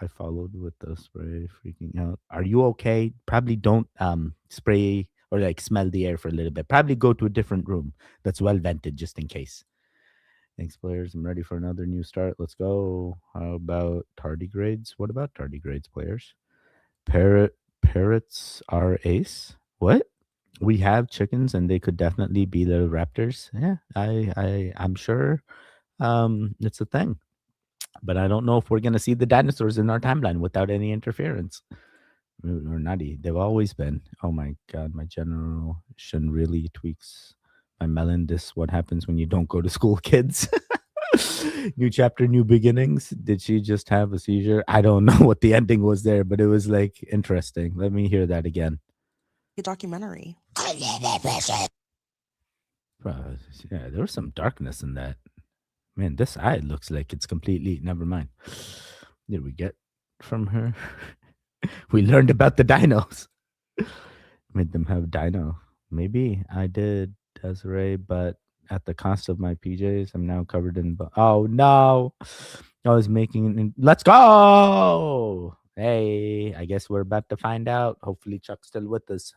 I followed with the spray, freaking out. Are you okay? Probably don't spray or like smell the air for a little bit. Probably go to a different room that's well vented just in case. Thanks, players. I'm ready for another new start. Let's go. How about tardigrades? What about tardigrades, players? Parrots are ace. What? We have chickens and they could definitely be little raptors. Yeah, I'm sure it's a thing. But I don't know if we're gonna see the dinosaurs in our timeline without any interference. Or nutty. They've always been. Oh my God, my generation really tweaks my melon. This what happens when you don't go to school, kids. New chapter, new beginnings. Did she just have a seizure? I don't know what the ending was there, but it was like interesting. Let me hear that again. A documentary. Yeah, there was some darkness in that. Man, this eye looks like it's completely. Never mind. Did we get from her? We learned about the dinos. Made them have dino. Maybe I did, Desiree, but at the cost of my PJs, I'm now covered in. Oh no! I was making. Let's go! Hey, I guess we're about to find out. Hopefully, Chuck's still with us.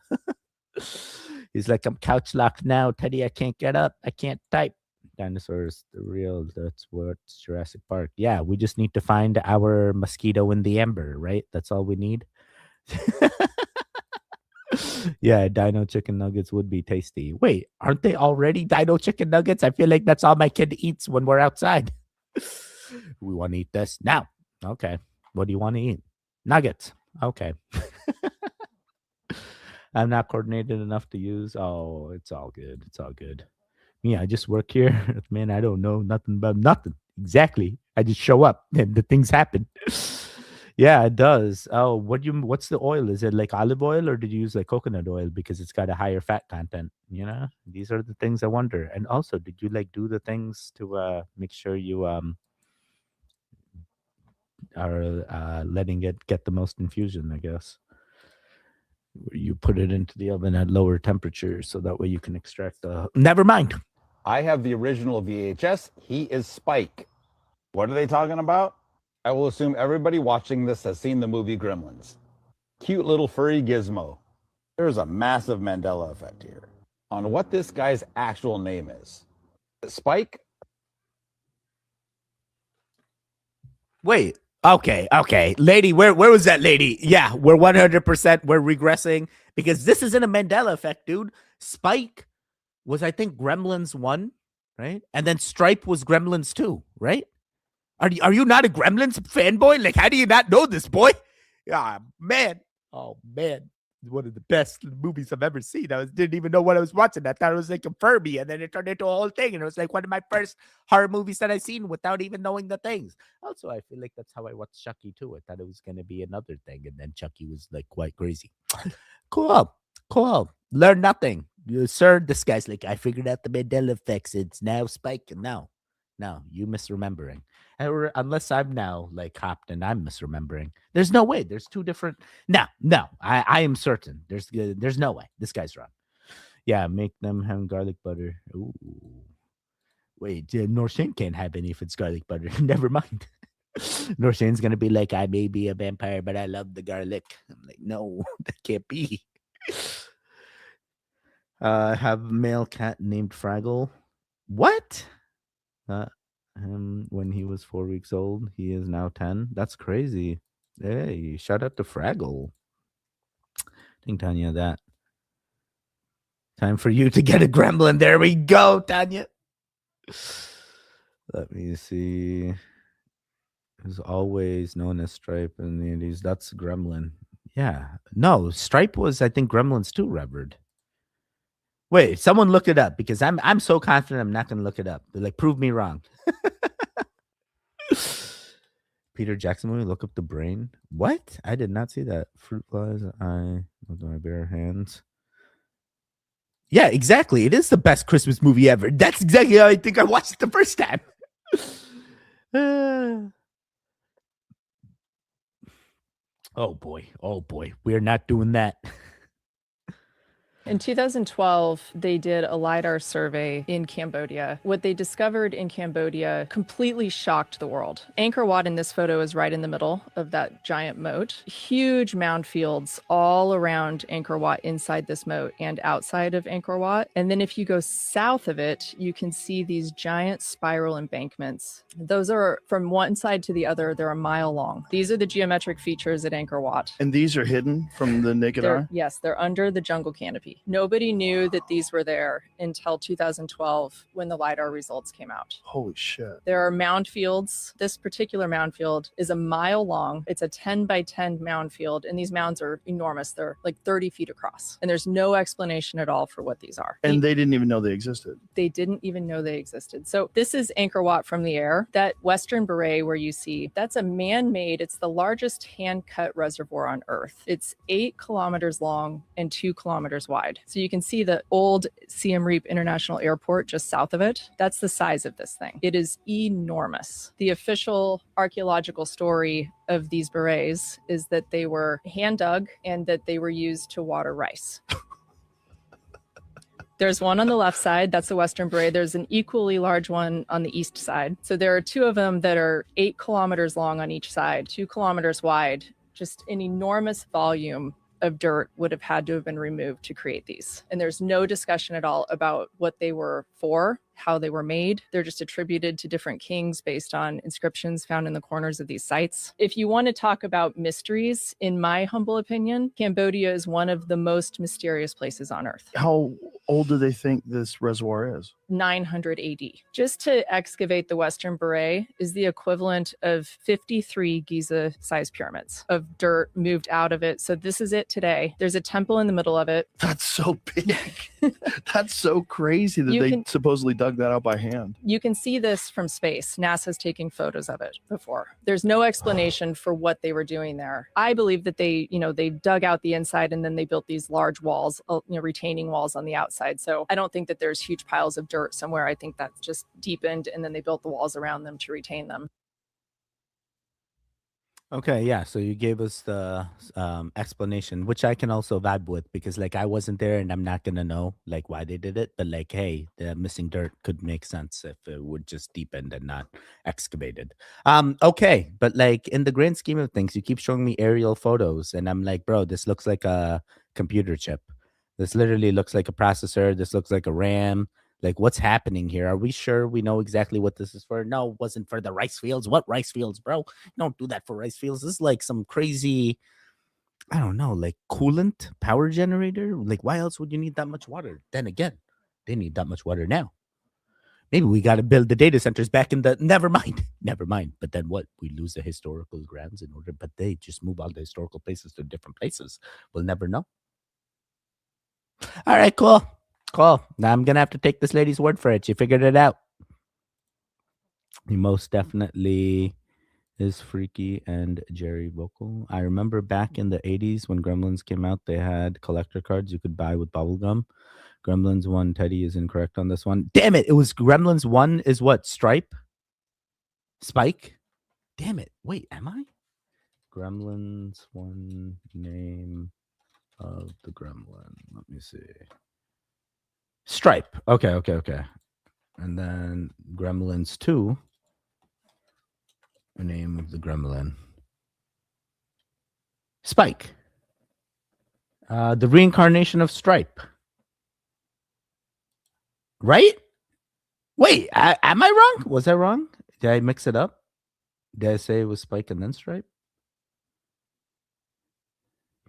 He's like, I'm couch locked now, Teddy. I can't get up. I can't type. Dinosaurs, the real. That's what's Jurassic Park. Yeah, we just need to find our mosquito in the amber, right? That's all we need. Yeah, dino chicken nuggets would be tasty. Wait, aren't they already dino chicken nuggets? I feel like that's all my kid eats when we're outside. We want to eat this now. Okay. What do you want to eat? Nuggets. Okay. I'm not coordinated enough to use. Oh, it's all good. It's all good. Me, I just work here. Man, I don't know nothing about nothing. Exactly. I just show up and the things happen. Yeah, it does. Oh, what's the oil? Is it like olive oil or did you use like coconut oil because it's got a higher fat content? You know, these are the things I wonder. And also, did you like do the things to make sure you are letting it get the most infusion, I guess. You put it into the oven at lower temperatures so that way you can extract the. Never mind. I have the original VHS. He is Spike. What are they talking about? I will assume everybody watching this has seen the movie Gremlins. Cute little furry gizmo. There's a massive Mandela effect here on what this guy's actual name is. Spike? Wait. Okay. Lady, where was that lady? Yeah, we're 100%, we're regressing because this isn't a Mandela effect, dude. Spike was, I think, Gremlins 1, right? And then Stripe was Gremlins 2, right? Are you not a Gremlins fanboy? Like, how do you not know this, boy? Ah, man. Oh, man. One of the best movies I've ever seen. Didn't even know what I was watching. I thought it was like a Furby, and then it turned into a whole thing. And it was like one of my first horror movies that I seen without even knowing the things. Also, I feel like that's how I watched Chucky too. I thought it was gonna be another thing, and then Chucky was like quite crazy. Cool. Learn nothing, sir. This guy's like, I figured out the Mandela effects. It's now Spike. No, you misremembering. Unless I'm now like hopped and I'm misremembering. There's no way. There's two different. No. I am certain. There's no way. This guy's wrong. Yeah, make them have garlic butter. Ooh. Wait, Norshane can't have any if it's garlic butter. Never mind. Norshane's gonna be like, I may be a vampire, but I love the garlic. I'm like, no, that can't be. Have a male cat named Fraggle. What? Him when he was 4 weeks old. He is now 10. That's crazy. Hey, shout out to Fraggle. Think Tanya that. Time for you to get a gremlin. There we go, Tanya. Let me see. Is always known as Stripe in the 80s. That's Gremlin. Yeah. No, Stripe was, I think, Gremlins 2, Revered. Wait, someone look it up because I'm so confident I'm not gonna look it up. They're like, prove me wrong. Peter Jackson movie, look up the brain. What? I did not see that. Fruit flies, I with my bare hands. Yeah, exactly. It is the best Christmas movie ever. That's exactly how I think I watched it the first time. Oh boy. We're not doing that. In 2012, they did a LiDAR survey in Cambodia. What they discovered in Cambodia completely shocked the world. Angkor Wat in this photo is right in the middle of that giant moat. Huge mound fields all around Angkor Wat inside this moat and outside of Angkor Wat. And then if you go south of it, you can see these giant spiral embankments. Those are from one side to the other, they're a mile long. These are the geometric features at Angkor Wat. And these are hidden from the naked eye? Yes, they're under the jungle canopy. Nobody knew that these were there until 2012 when the LiDAR results came out. Holy shit. There are mound fields. This particular mound field is a mile long. It's a 10 by 10 mound field, and these mounds are enormous. They're like 30 feet across, and there's no explanation at all for what these are. And they didn't even know they existed. They didn't even know they existed. So this is Angkor Wat from the air. That western beret where you see, that's a man-made, it's the largest hand-cut reservoir on Earth. It's 8 kilometers long and 2 kilometers wide. So you can see the old Siem Reap International Airport just south of it. That's the size of this thing. It is enormous. The official archaeological story of these berets is that they were hand dug and that they were used to water rice. There's one on the left side, that's the Western Beret. There's an equally large one on the east side. So there are 2 of them that are 8 kilometers long on each side, 2 kilometers wide, just an enormous volume of dirt would have had to have been removed to create these. And there's no discussion at all about what they were for, how they were made. They're just attributed to different kings based on inscriptions found in the corners of these sites. If you want to talk about mysteries, in my humble opinion, Cambodia is one of the most mysterious places on Earth. How old do they think this reservoir is? 900 AD. Just to excavate the Western Beret is the equivalent of 53 Giza-sized pyramids of dirt moved out of it. So this is it today. There's a temple in the middle of it. That's so big. That's so crazy that they supposedly dug that out by hand. You can see this from space. NASA's taking photos of it before. There's no explanation for what they were doing there. I believe that they dug out the inside and then they built these large walls, retaining walls on the outside. So I don't think that there's huge piles of dirt somewhere. I think that's just deepened and then they built the walls around them to retain them. Okay, yeah. So you gave us the explanation, which I can also vibe with because, like, I wasn't there and I'm not gonna know like why they did it. But like, hey, the missing dirt could make sense if it would just deepened and not excavated. Okay, but like in the grand scheme of things, you keep showing me aerial photos, and I'm like, bro, this looks like a computer chip. This literally looks like a processor. This looks like a RAM. Like, what's happening here? Are we sure we know exactly what this is for? No, it wasn't for the rice fields. What rice fields, bro? Don't do that for rice fields. This is like some crazy, I don't know, like coolant power generator. Like, why else would you need that much water? Then again, they need that much water now. Maybe we got to build the data centers back in the. Never mind. Never mind. But then what? We lose the historical grounds in order, but they just move all the historical places to different places. We'll never know. All right, cool. Cool. Now I'm going to have to take this lady's word for it. She figured it out. He most definitely is freaky and Jerry vocal. I remember back in the 80s when Gremlins came out, they had collector cards you could buy with bubblegum. Gremlins 1, Teddy is incorrect on this one. Damn it. It was Gremlins 1 is what? Stripe? Spike? Damn it. Wait, am I? Gremlins 1, name of the gremlin. Let me see. Stripe. Okay. And then Gremlins 2, the name of the gremlin. Spike. The reincarnation of Stripe. Right? Wait, am I wrong? Was I wrong? Did I mix it up? Did I say it was Spike and then Stripe?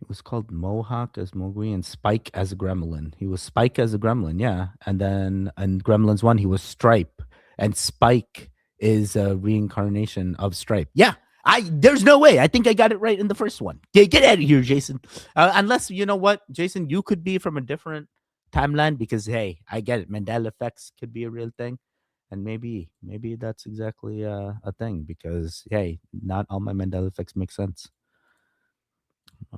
It was called Mohawk as Mowgli and Spike as a gremlin. He was Spike as a gremlin, yeah. And then in Gremlins 1, he was Stripe. And Spike is a reincarnation of Stripe. Yeah. There's no way. I think I got it right in the first one. Get out of here, Jason. Unless, you know what, Jason, you could be from a different timeline because, hey, I get it. Mandela effects could be a real thing. And maybe that's exactly a thing because, hey, not all my Mandela effects make sense.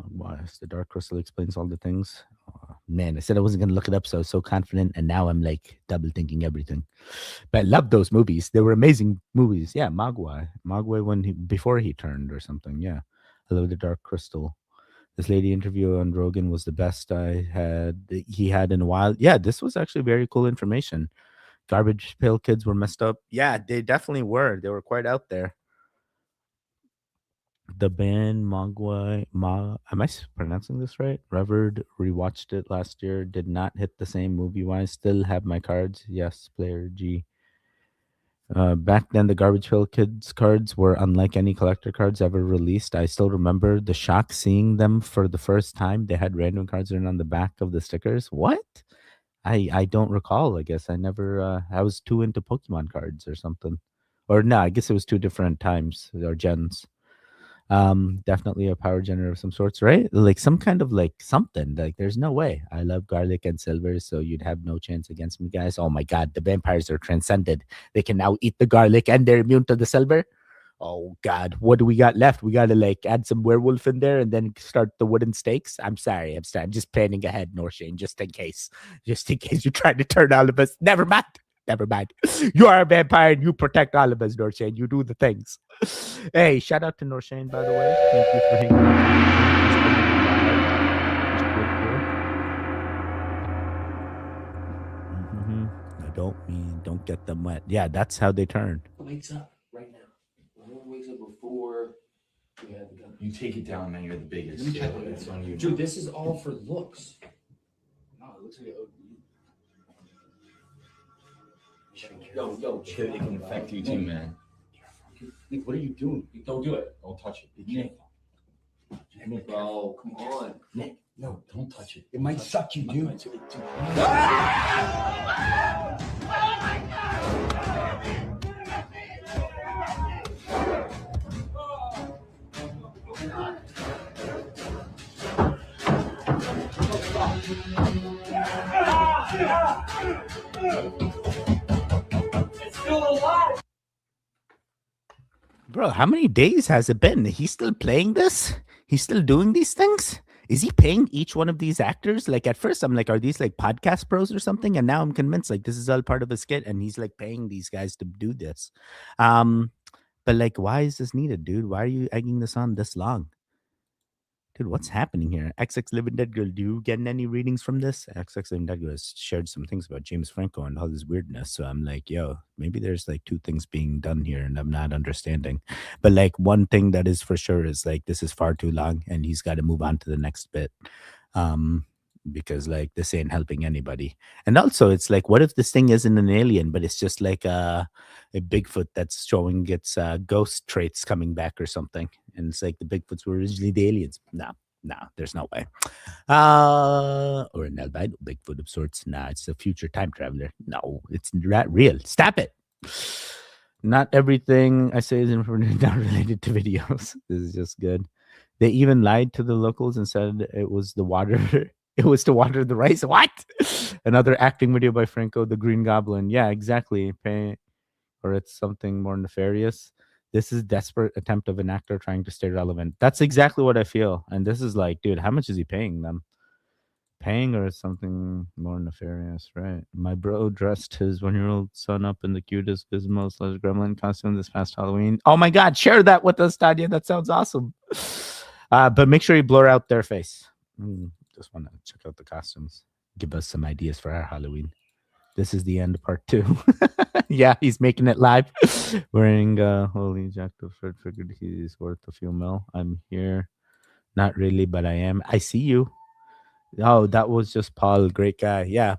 Why? The Dark Crystal explains all the things. Man, I said I wasn't going to look it up, so I was so confident, and now I'm like double thinking everything. But I love those movies. They were amazing movies. Yeah, Mogwai before he turned or something. Yeah, I love the Dark Crystal. This lady interview on Rogan was the best he had in a while. Yeah, this was actually very cool information. Garbage Pail Kids were messed up. Yeah, they definitely were. They were quite out there. The band Mogwai, am I pronouncing this right? Revered, rewatched it last year. Did not hit the same movie-wise. Still have my cards. Yes, player G. Back then, the Garbage Pail Kids cards were unlike any collector cards ever released. I still remember the shock seeing them for the first time. They had random cards written on the back of the stickers. What? I don't recall. I guess I never. I was too into Pokemon cards or something. Or no, I guess it was two different times or gens. Definitely a power generator of some sorts, right? Like some kind of like something. Like there's no way. I love garlic and silver, so you'd have no chance against me, guys. Oh my god, the vampires are transcended. They can now eat the garlic and they're immune to the silver. Oh god, what do we got left? We gotta like add some werewolf in there and then start the wooden stakes. I'm sorry. I'm just planning ahead, Norshane, just in case you're trying to turn all of us. Never mind. You are a vampire and you protect all of us, Norshane. You do the things. Hey, shout out to Norshane, by the way. Thank you for hanging out. Don't get them wet. Yeah, that's how they turn. Wakes up right now. Whoever wakes up before we have the gun. You take it down, man. You're the biggest. Let me check it's on you. Dude, this is all for looks. No, it looks like Yo, chill. It can affect you too, man. Nick, what are you doing? Don't do it. Don't touch it. Nick. Bro, come on. Nick, no, don't touch it. It might suck you, dude. Ah! Oh my God! It's still alive. Bro, how many days has it been? He's still playing this? He's still doing these things? Is he paying each one of these actors? Like at first I'm like, are these like podcast pros or something? And now I'm convinced like this is all part of a skit and he's like paying these guys to do this. But like, why is this needed, dude? Why are you egging this on this long? Dude, what's happening here? XX Living Dead Girl, do you get any readings from this? XX Living Dead Girl has shared some things about James Franco and all this weirdness. So I'm like, yo, maybe there's like two things being done here and I'm not understanding. But like one thing that is for sure is like this is far too long and he's got to move on to the next bit. Because like this ain't helping anybody. And also it's like, what if this thing isn't an alien, but it's just like a Bigfoot that's showing its ghost traits coming back or something. And it's like the Bigfoots were originally the aliens. No, there's no way. Or an albino Bigfoot of sorts. Nah, it's a future time traveler. No, it's not real. Stop it. Not everything I say is not related to videos. This is just good. They even lied to the locals and said it was the water. It was to water the rice. What? Another acting video by Franco, the Green Goblin. Yeah, exactly. Or it's something more nefarious. This is desperate attempt of an actor trying to stay relevant. That's exactly what I feel. And this is like, dude, how much is he paying them? Paying or something more nefarious, right? My bro dressed his 1-year-old son up in the cutest Gizmo/Gremlin costume this past Halloween. Oh my God, share that with us, Tanya. That sounds awesome. But make sure you blur out their face. Just want to check out the costumes. Give us some ideas for our Halloween. This is the end of part 2. Yeah, he's making it live. Wearing holy Jack the Fred figured he's worth a few mil. I'm here. Not really, but I am. I see you. Oh, that was just Paul. Great guy. Yeah.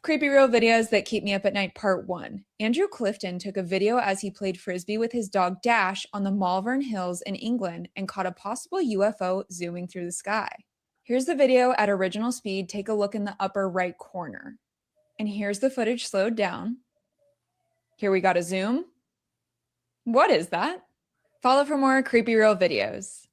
Creepy Real Videos That Keep Me Up at Night Part 1. Andrew Clifton took a video as he played Frisbee with his dog Dash on the Malvern Hills in England and caught a possible UFO zooming through the sky. Here's the video at original speed. Take a look in the upper right corner. And here's the footage slowed down. Here we got a zoom. What is that? Follow for more Creepy Real Videos.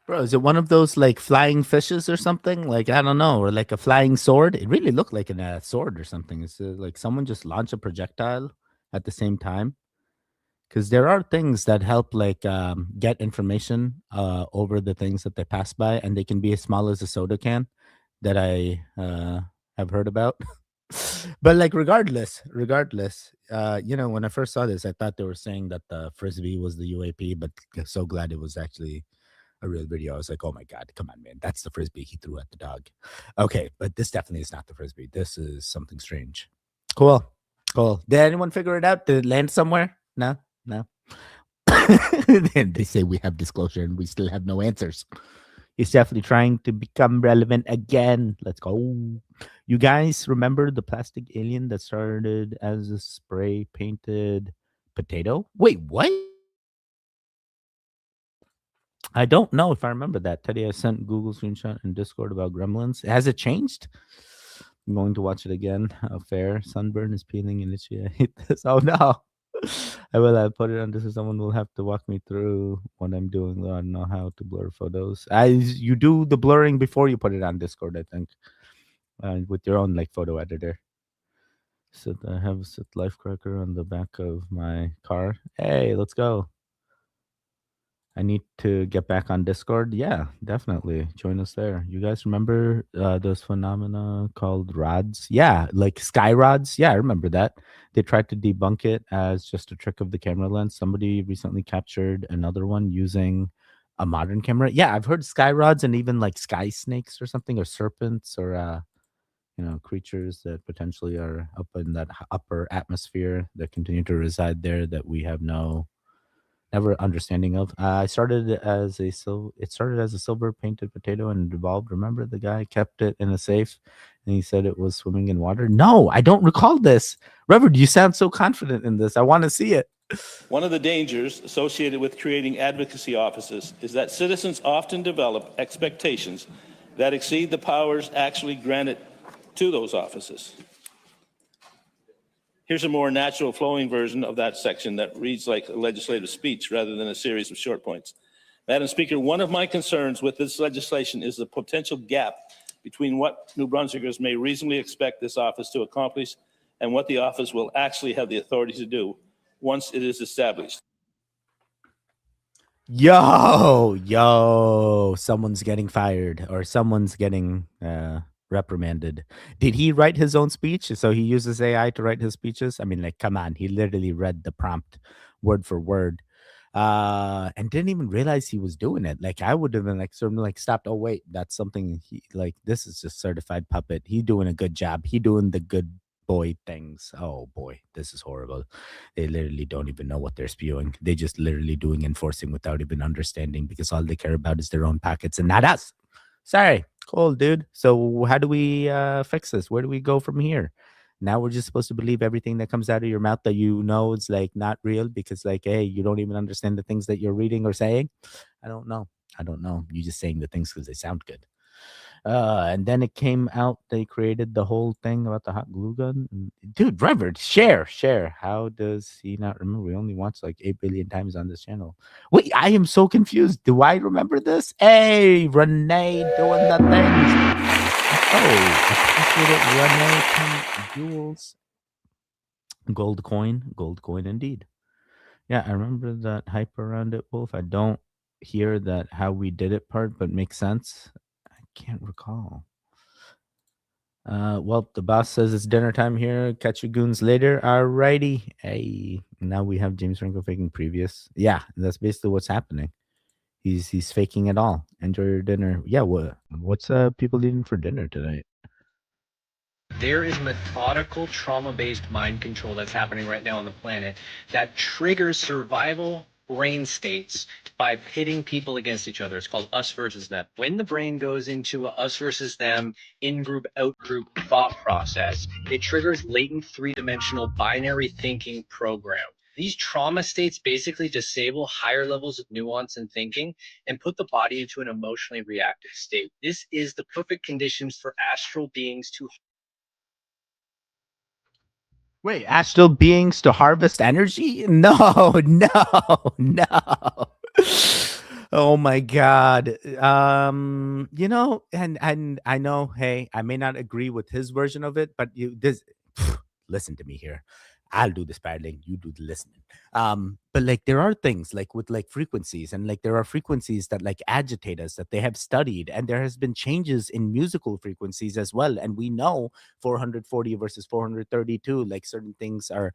Bro, is it one of those like flying fishes or something? Like, I don't know, or like a flying sword? It really looked like a sword or something. It's like someone just launched a projectile at the same time. Because there are things that help like get information over the things that they pass by, and they can be as small as a soda can that I have heard about. But like regardless, when I first saw this, I thought they were saying that the Frisbee was the UAP, but I'm so glad it was actually a real video. I was like, oh my God, come on, man. That's the Frisbee he threw at the dog. Okay, but this definitely is not the Frisbee. This is something strange. Cool. Did anyone figure it out? Did it land somewhere? No. Then they say we have disclosure and we still have no answers. He's definitely trying to become relevant again. Let's go. You guys remember the plastic alien that started as a spray painted potato? Wait, what? I don't know if I remember that. Teddy, I sent Google screenshot in Discord about Gremlins. Has it changed? I'm going to watch it again. Fair. Sunburn is peeling. Initiate this. Oh no. I will put it on this. Someone will have to walk me through what I'm doing. I don't know how to blur photos. You do the blurring before you put it on Discord, I think, with your own like photo editor. So I have a life cracker on the back of my car. Hey, let's go. I need to get back on Discord. Yeah, definitely. Join us there. You guys remember those phenomena called rods? Yeah, like sky rods. Yeah, I remember that. They tried to debunk it as just a trick of the camera lens. Somebody recently captured another one using a modern camera. Yeah, I've heard sky rods and even like sky snakes or something, or serpents, or creatures that potentially are up in that upper atmosphere that continue to reside there that we have never understanding of. It started as a silver painted potato and evolved. Remember, the guy kept it in a safe and he said it was swimming in water. No, I don't recall this. Reverend, you sound so confident in this. I want to see it. One of the dangers associated with creating advocacy offices is that citizens often develop expectations that exceed the powers actually granted to those offices. Here's a more natural flowing version of that section that reads like a legislative speech rather than a series of short points. Madam Speaker, one of my concerns with this legislation is the potential gap between what New Brunswickers may reasonably expect this office to accomplish and what the office will actually have the authority to do once it is established. Yo, someone's getting fired or someone's getting reprimanded. Did he write his own speech? So he uses AI to write his speeches? I mean, like, come on. He literally read the prompt word for word and didn't even realize he was doing it. Like, I would have been like, sort of like, stopped. Oh, wait, that's something he, like, this is just certified puppet. He doing a good job. He doing the good boy things. Oh boy, this is horrible. They literally don't even know what they're spewing. They just literally doing enforcing without even understanding, because all they care about is their own pockets and not us. Sorry. Cool, dude. So how do we fix this? Where do we go from here? Now we're just supposed to believe everything that comes out of your mouth that you know is like not real, because like, hey, you don't even understand the things that you're reading or saying. I don't know. You're just saying the things because they sound good. And then it came out, they created the whole thing about the hot glue gun. Dude, Reverend, share. How does he not remember? We only watched like 8 billion times on this channel. Wait, I am so confused. Do I remember this? Hey, Renee doing the things. Oh, appreciate it, Renee. Jewels. Gold coin indeed. Yeah, I remember that hype around it, Wolf. I don't hear that how we did it part, but makes sense. Can't recall. Well, the boss says it's dinner time here. Catch you goons later. Alrighty. Hey, now we have James Franco faking previous. Yeah, that's basically what's happening. He's faking it all. Enjoy your dinner. Yeah, what's people eating for dinner tonight? There is methodical trauma-based mind control that's happening right now on the planet that triggers survival brain states by pitting people against each other. It's called us versus them. When the brain goes into a us versus them, in-group, out-group thought process, it triggers latent three-dimensional binary thinking program. These trauma states basically disable higher levels of nuance and thinking and put the body into an emotionally reactive state. This is the perfect conditions for astral beings to Wait, astral beings to harvest energy? No. Oh my God. And I know, hey, I may not agree with his version of it, but listen to me here. I'll do the spiraling, you do the listening. But like there are things like with like frequencies, and like there are frequencies that like agitate us that they have studied, and there has been changes in musical frequencies as well. And we know 440 versus 432, like certain things are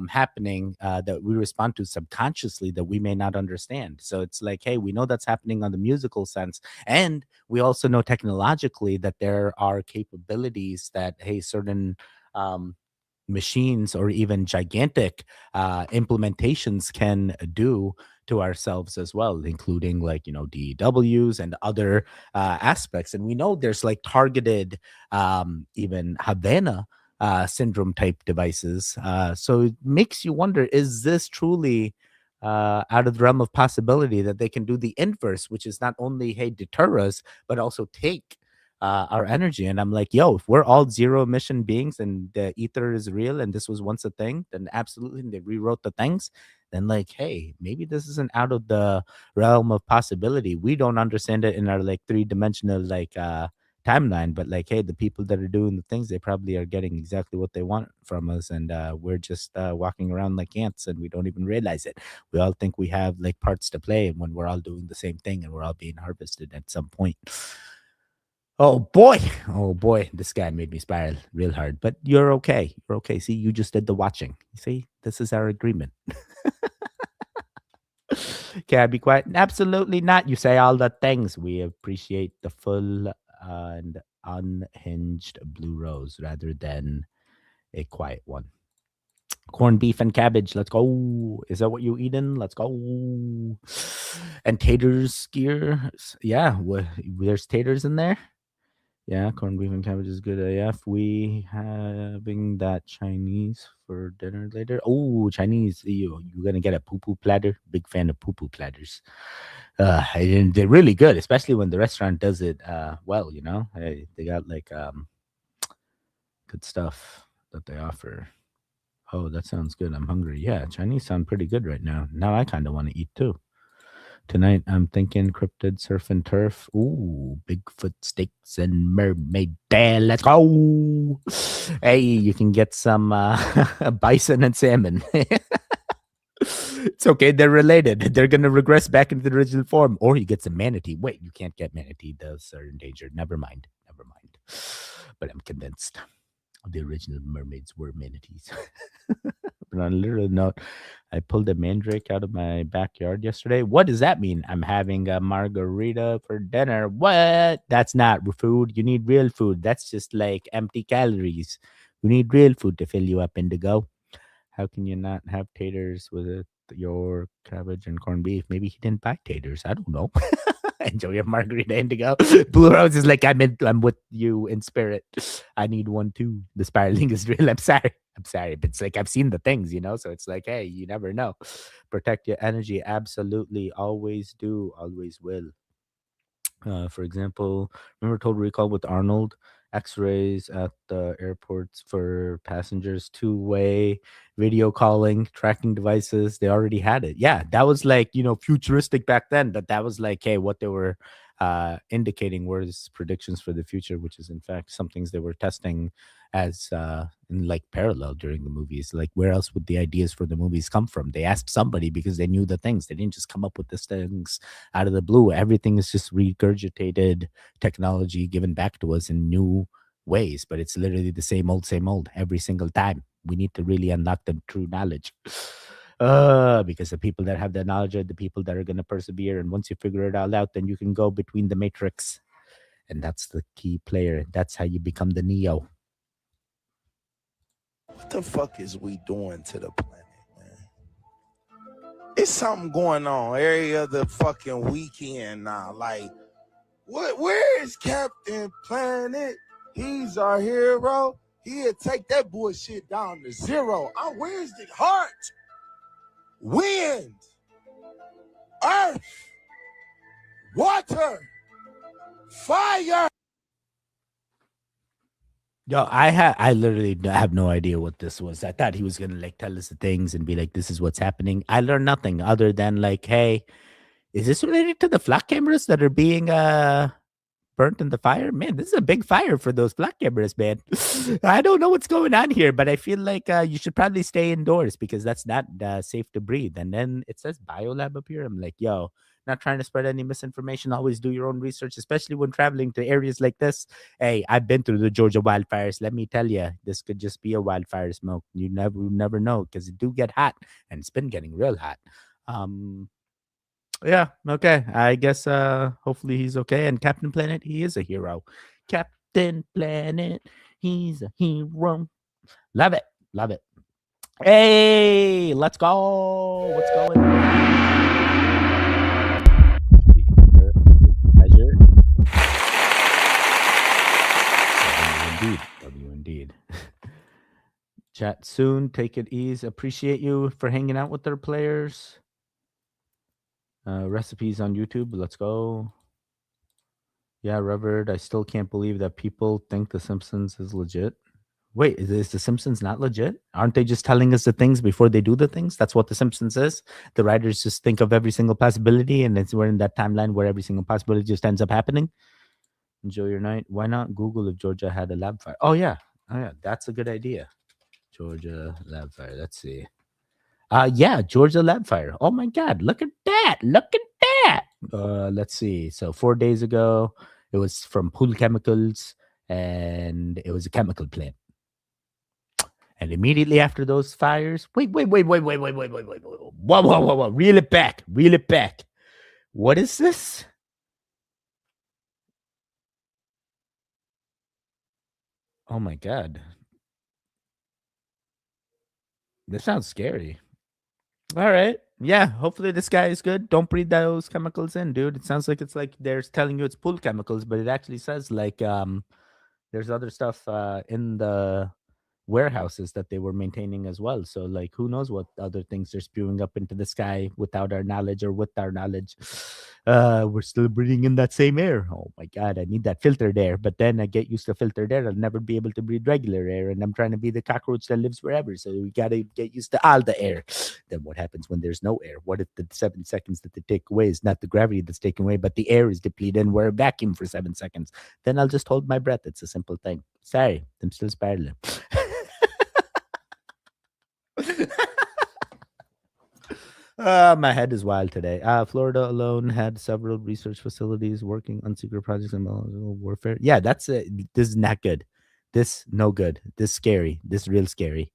happening that we respond to subconsciously that we may not understand. So it's like, hey, we know that's happening on the musical sense, and we also know technologically that there are capabilities that, hey, certain machines or even gigantic implementations can do to ourselves as well, including like, DWs and other aspects. And we know there's like targeted even Havana syndrome type devices. So it makes you wonder, is this truly out of the realm of possibility that they can do the inverse, which is not only, hey, deter us, but also take our energy? And I'm like, yo, if we're all zero emission beings and the ether is real and this was once a thing, then absolutely, and they rewrote the things, then like, hey, maybe this isn't out of the realm of possibility. We don't understand it in our like 3-dimensional like timeline, but like, hey, the people that are doing the things, they probably are getting exactly what they want from us, and we're just walking around like ants and we don't even realize it. We all think we have like parts to play when we're all doing the same thing and we're all being harvested at some point. Oh boy, this guy made me spiral real hard, but you're okay. See, you just did the watching. See, this is our agreement. Can I be quiet? Absolutely not. You say all the things. We appreciate the full and unhinged blue rose rather than a quiet one. Corned beef and cabbage. Let's go. Is that what you eating? Let's go. And taters skier. Yeah, there's taters in there. Yeah, corned beef and cabbage is good AF. We having that Chinese for dinner later. Oh, Chinese. You're going to get a poo-poo platter. Big fan of poo-poo platters. And they're really good, especially when the restaurant does it well, Hey, they got like good stuff that they offer. Oh, that sounds good. I'm hungry. Yeah, Chinese sound pretty good right now. Now I kind of want to eat too. Tonight, I'm thinking cryptid surf and turf. Ooh, Bigfoot steaks and mermaid tail. Let's go. Hey, you can get some bison and salmon. It's okay. They're related. They're going to regress back into the original form. Or you get some manatee. Wait, you can't get manatee. Those are endangered. Never mind. but I'm convinced the original mermaids were manatees. But on a literal note, I pulled a mandrake out of my backyard yesterday. What does that mean? I'm having a margarita for dinner. What? That's not food. You need real food. That's just like empty calories. You need real food to fill you up, Indigo. How can you not have taters with it, your cabbage and corned beef? Maybe he didn't buy taters. I don't know. Enjoy your margarita, Indigo. Blue Rose is like, I'm with you in spirit. I need one too. The spiraling is real. I'm sorry. But it's like I've seen the things, so it's like, hey, you never know. Protect your energy. Absolutely. Always do. Always will. For example, remember Total Recall with Arnold? X-rays at the airports for passengers, two-way video calling, tracking devices. They already had it. Yeah, that was like, futuristic back then, but that was like, hey, what they were indicating was predictions for the future, which is in fact some things they were testing as in like parallel during the movies. Like, where else would the ideas for the movies come from? They asked somebody because they knew the things. They didn't just come up with these things out of the blue. Everything is just regurgitated technology given back to us in new ways, but it's literally the same old every single time. We need to really unlock the true knowledge. Because the people that have the knowledge are the people that are going to persevere. And once you figure it all out, then you can go between the matrix. And that's the key player. That's how you become the Neo. What the fuck is we doing to the planet, man? It's something going on every other fucking weekend now. Like, where is Captain Planet? He's our hero. He'll take that bullshit down to zero. Where's the heart? Wind, earth, water, fire. Yo, I literally have no idea what this was. I thought he was gonna like tell us the things and be like, this is what's happening. I learned nothing other than like, hey, is this related to the flock cameras that are being burnt in the fire? Man, this is a big fire for those flock cameras, man. I don't know what's going on here, but I feel like you should probably stay indoors because that's not safe to breathe. And then it says biolab up here. I'm like, yo, not trying to spread any misinformation. Always do your own research, especially when traveling to areas like this. Hey, I've been through the Georgia wildfires. Let me tell you, this could just be a wildfire smoke. You never know because it do get hot, and it's been getting real hot. Yeah, okay. I guess hopefully he's okay. And Captain Planet, he is a hero. Captain Planet, he's a hero. Love it. Love it. Hey, let's go. What's going on? Pleasure. W indeed. Chat soon. Take it easy. Appreciate you for hanging out with our players. Recipes on YouTube. Let's go. Yeah, Revered. I still can't believe that people think The Simpsons is legit. Wait, is The Simpsons not legit? Aren't they just telling us the things before they do the things? That's what The Simpsons is. The writers just think of every single possibility, and we're in that timeline where every single possibility just ends up happening. Enjoy your night. Why not Google if Georgia had a lab fire? Oh yeah, that's a good idea. Georgia lab fire. Let's see. Yeah, Georgia lab fire. Oh my God, look at that. Look at that. Let's see. So 4 days ago, it was from pool chemicals, and it was a chemical plant. And immediately after those fires, wait. Whoa. Reel it back. What is this? Oh my God. This sounds scary. All right. Yeah. Hopefully this guy is good. Don't breathe those chemicals in, dude. It sounds like it's like they're telling you it's pool chemicals, but it actually says like there's other stuff in the warehouses that they were maintaining as well. So like who knows what other things they're spewing up into the sky without our knowledge or with our knowledge. We're still breathing in that same air. Oh my God, I need that filtered air. But then I get used to filtered air. I'll never be able to breathe regular air. And I'm trying to be the cockroach that lives wherever. So we gotta get used to all the air. Then what happens when there's no air? What if the 7 seconds that they take away is not the gravity that's taken away, but the air is depleted and we're a vacuum for 7 seconds? Then I'll just hold my breath. It's a simple thing. Sorry, I'm still spiraling. My head is wild today. Florida alone had several research facilities working on secret projects and biological warfare. Yeah, that's it. This is not good. This no good. This scary. This real scary.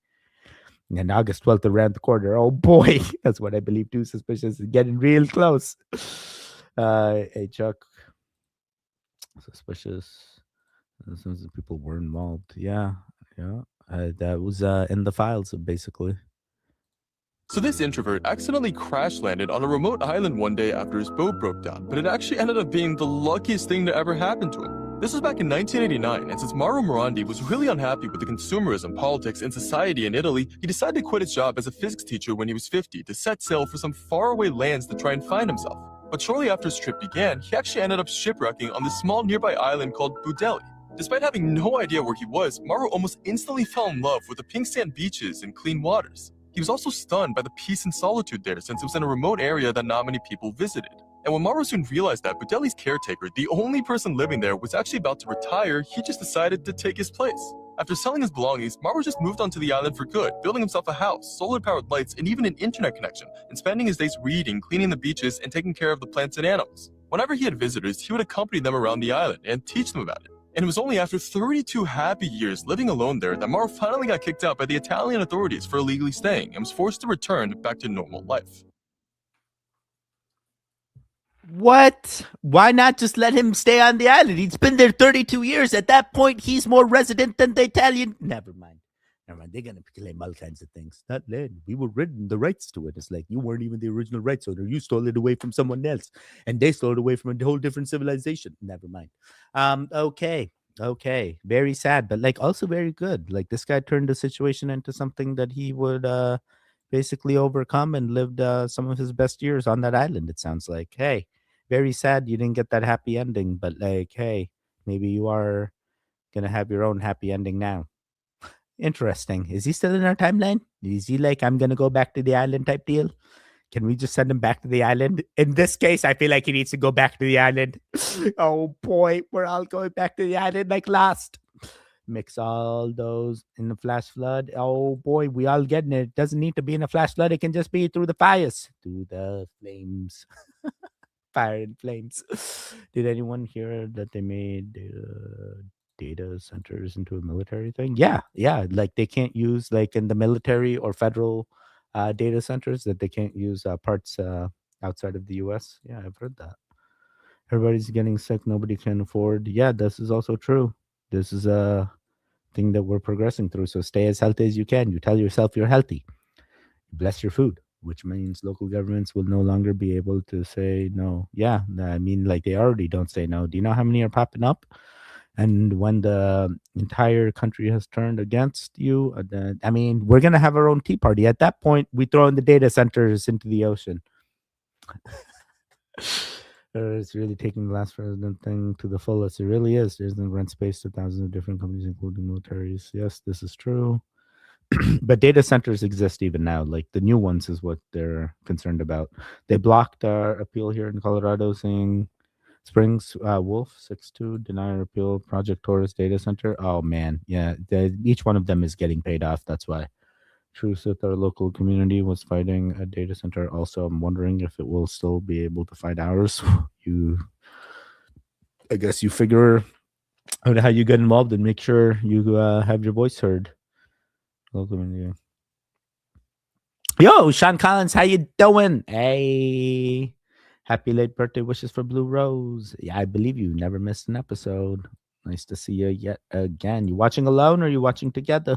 And August 12th around the corner. Oh boy, that's what I believe too. Suspicious is getting real close. Hey Chuck, suspicious. Some people were involved. Yeah. That was in the files basically. So this introvert accidentally crash landed on a remote island one day after his boat broke down, but it actually ended up being the luckiest thing to ever happen to him. This was back in 1989, and since Mauro Morandi was really unhappy with the consumerism, politics, and society in Italy, he decided to quit his job as a physics teacher when he was 50 to set sail for some faraway lands to try and find himself. But shortly after his trip began, he actually ended up shipwrecking on this small nearby island called Budelli. Despite having no idea where he was, Mauro almost instantly fell in love with the pink sand beaches and clean waters. He was also stunned by the peace and solitude there, since it was in a remote area that not many people visited. And when Mauro soon realized that Budelli's caretaker, the only person living there, was actually about to retire, he just decided to take his place. After selling his belongings, Mauro just moved onto the island for good, building himself a house, solar-powered lights, and even an internet connection, and spending his days reading, cleaning the beaches, and taking care of the plants and animals. Whenever he had visitors, he would accompany them around the island and teach them about it. And it was only after 32 happy years living alone there that Mauro finally got kicked out by the Italian authorities for illegally staying and was forced to return back to normal life. What? Why not just let him stay on the island? He's been there 32 years. At that point, he's more resident than the Italian. Never mind. They're going to claim all kinds of things. That land, we were written the rights to it. It's like you weren't even the original rights owner. You stole it away from someone else, and they stole it away from a whole different civilization. Never mind. Okay. Very sad, but like also very good. Like this guy turned the situation into something that he would basically overcome and lived some of his best years on that island. It sounds like. Hey, very sad you didn't get that happy ending, but like, hey, maybe you are gonna have your own happy ending now. Interesting. Is he still in our timeline? Is he like, I'm gonna go back to the island type deal? Can we just send him back to the island? In this case, I feel like he needs to go back to the island. Oh boy, we're all going back to the island like Lost. Mix all those in the flash flood. Oh boy, we all getting it. It doesn't need to be in a flash flood. It can just be through the fires. Through the flames. Fire and flames. Did anyone hear that they made data centers into a military thing? Yeah. Like they can't use like in the military or federal data centers, that they can't use parts outside of the US. Yeah, I've heard that. Everybody's getting sick. Nobody can afford. Yeah, this is also true. This is a thing that we're progressing through. So stay as healthy as you can. You tell yourself you're healthy. Bless your food, which means local governments will no longer be able to say no. Yeah, I mean, like they already don't say no. Do you know how many are popping up? And when the entire country has turned against you, then, I mean, we're going to have our own tea party. At that point, we throw in the data centers into the ocean. It's really taking the last president thing to the fullest. It really is. There's no rent space to thousands of different companies, including militaries. Yes, this is true. But data centers exist even now. Like the new ones is what they're concerned about. They blocked our appeal here in Colorado saying Springs Wolf 6-2 deny our appeal Project Taurus data center. Oh man, yeah, each one of them is getting paid off. That's why. Truce with our local community was fighting a data center. Also, I'm wondering if it will still be able to fight ours. I guess you figure out how you get involved and make sure you have your voice heard. Local community. Yo, Sean Collins, how you doing? Hey, happy late birthday wishes for Blue Rose. Yeah, I believe you never missed an episode. Nice to see you yet again. You watching alone or you watching together?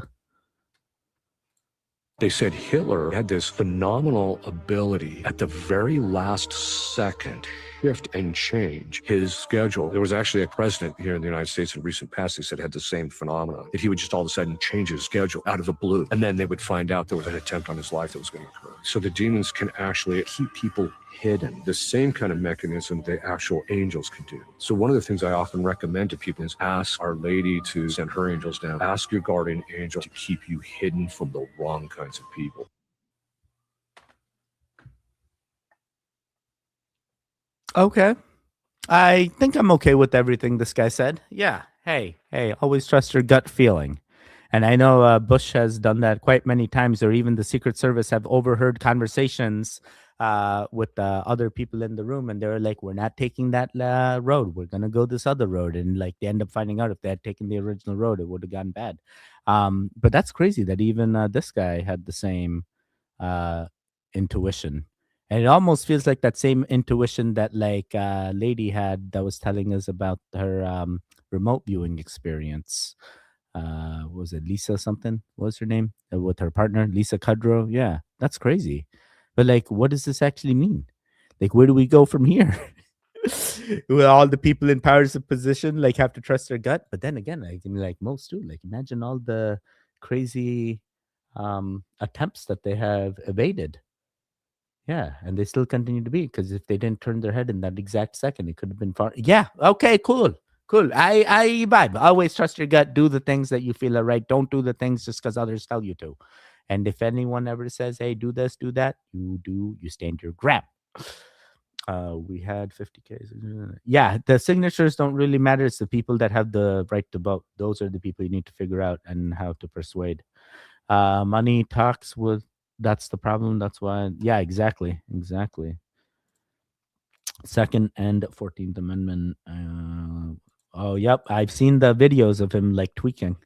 They said Hitler had this phenomenal ability at the very last second shift and change his schedule. There was actually a president here in the United States in recent past who said had the same phenomenon, that he would just all of a sudden change his schedule out of the blue. And then they would find out there was an attempt on his life that was going to occur. So the demons can actually keep people hidden, the same kind of mechanism the actual angels can do. So one of the things I often recommend to people is ask Our Lady to send her angels down. Ask your guardian angel to keep you hidden from the wrong kinds of people. Okay. I think I'm okay with everything this guy said. Yeah. Hey, always trust your gut feeling. And I know Bush has done that quite many times, or even the Secret Service have overheard conversations with other people in the room, and they're like, "We're not taking that road. We're gonna go this other road." And like they end up finding out if they had taken the original road, it would have gone bad. But that's crazy that even this guy had the same intuition, and it almost feels like that same intuition that like lady had that was telling us about her remote viewing experience. Was it Lisa something? What was her name? With her partner, Lisa Kudrow. Yeah, that's crazy. But like, what does this actually mean? Like, where do we go from here? Will all the people in powers of position like have to trust their gut? But then again, like, I mean, like most do. Like, imagine all the crazy attempts that they have evaded. Yeah, and they still continue to be because if they didn't turn their head in that exact second, it could have been far. Yeah. Okay. Cool. Cool. I vibe. Always trust your gut. Do the things that you feel are right. Don't do the things just because others tell you to. And if anyone ever says, "Hey, do this, do that," you do. You stand your ground. We had 50K. Yeah, the signatures don't really matter. It's the people that have the right to vote. Those are the people you need to figure out and how to persuade. Money talks with. That's the problem. That's why. Yeah, exactly. Second and 14th Amendment. Oh, yep. I've seen the videos of him like tweaking.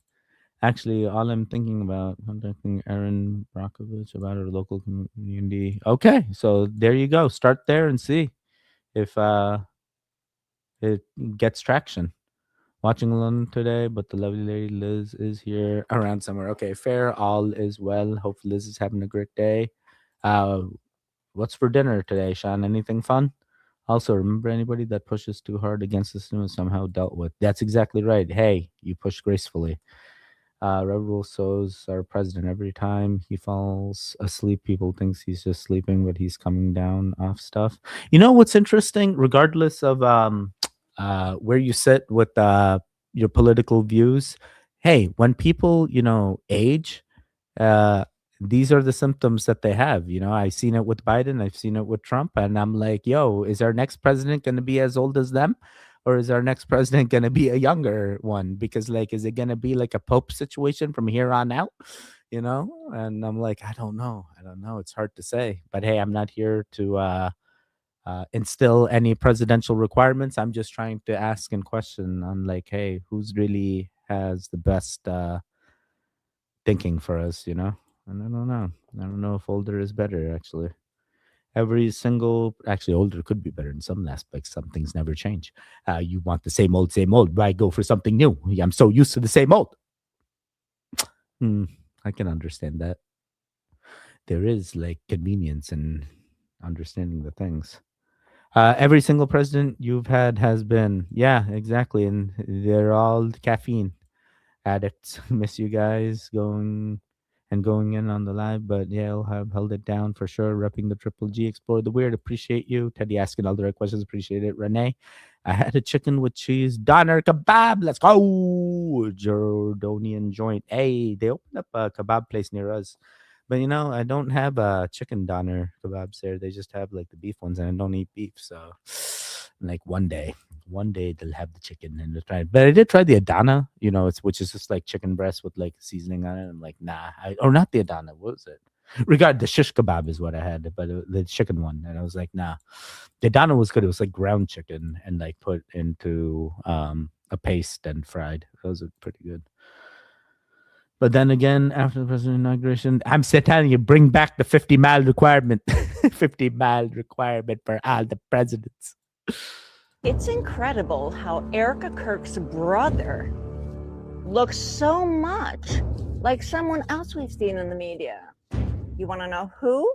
Actually, all I'm thinking about contacting Aaron Brockovich about our local community. Okay, so there you go. Start there and see if it gets traction. Watching alone today, but the lovely lady Liz is here around somewhere. Okay, fair. All is well. Hope Liz is having a great day. What's for dinner today, Sean? Anything fun? Also, remember anybody that pushes too hard against the system is somehow dealt with. That's exactly right. Hey, you push gracefully. Rebel sows our president every time he falls asleep. People thinks he's just sleeping, but he's coming down off stuff. You know what's interesting? Regardless of where you sit with your political views, hey, when people age, uh, these are the symptoms that they have. I've seen it with Biden, I've seen it with Trump, and I'm like, yo, is our next president going to be as old as them? Or is our next president going to be a younger one? Because like, is it going to be like a Pope situation from here on out? And I'm like, I don't know. It's hard to say. But hey, I'm not here to instill any presidential requirements. I'm just trying to ask and question on like, hey, who's really has the best thinking for us, And I don't know. I don't know if older is better, actually. Actually, older could be better in some aspects. Some things never change. You want the same old, same old. Why go for something new? I'm so used to the same old. I can understand that. There is like convenience in understanding the things. Every single president you've had has been, yeah, exactly. And they're all caffeine addicts. Miss you guys going in on the live, but yeah, I'll have held it down for sure. Repping the Triple G, explore the weird. Appreciate you, Teddy, asking all the right questions. Appreciate it, Renee. I had a chicken with cheese doner kebab. Let's go, Jordanian joint. Hey, they opened up a kebab place near us, but I don't have chicken doner kebabs there. They just have like the beef ones, and I don't eat beef, so like one day they'll have the chicken and they'll try it. But I did try the Adana, which is just like chicken breast with like seasoning on it. I'm like, nah, or not the Adana. What was it? The shish kebab is what I had, but the chicken one. And I was like, nah, the Adana was good. It was like ground chicken and like put into a paste and fried. Those are pretty good. But then again, after the president inauguration, I'm telling you, bring back the 50-mile requirement. 50-mile requirement for all the presidents. It's incredible how Erica Kirk's brother looks so much like someone else we've seen in the media. You want to know who?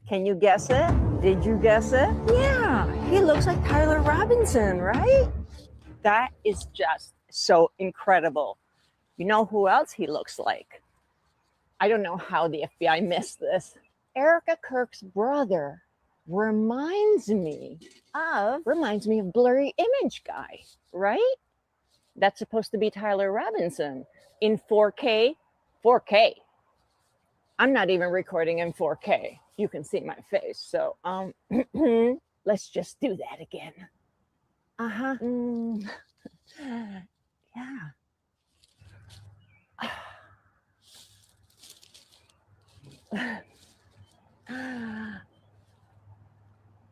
Can you guess it? Did you guess it? Yeah, he looks like Tyler Robinson, right? That is just so incredible. You know who else he looks like? I don't know how the FBI missed this. Erica Kirk's brother reminds me of Blurry Image Guy, right? That's supposed to be Tyler Robinson in 4K. 4K. I'm not even recording in 4K. You can see my face. So, let's just do that again. Yeah.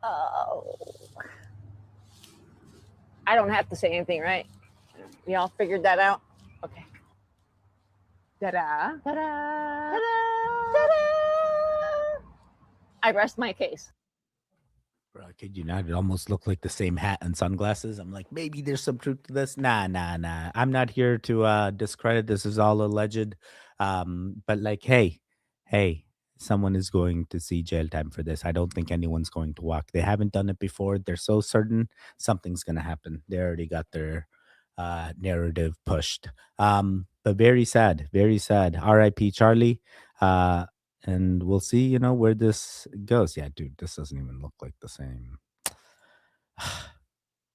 Oh. I don't have to say anything, right? Y'all figured that out? Okay. Ta-da. Ta-da. Ta-da. Ta-da. I rest my case. Bro, I kid you not, it almost looked like the same hat and sunglasses. I'm like, maybe there's some truth to this. Nah. I'm not here to discredit. This is all alleged. But like, hey, someone is going to see jail time for this. I don't think anyone's going to walk. They haven't done it before. They're so certain something's gonna happen. They already got their narrative pushed. But very sad, very sad. R.I.P. Charlie. And we'll see, where this goes. Yeah, dude, this doesn't even look like the same.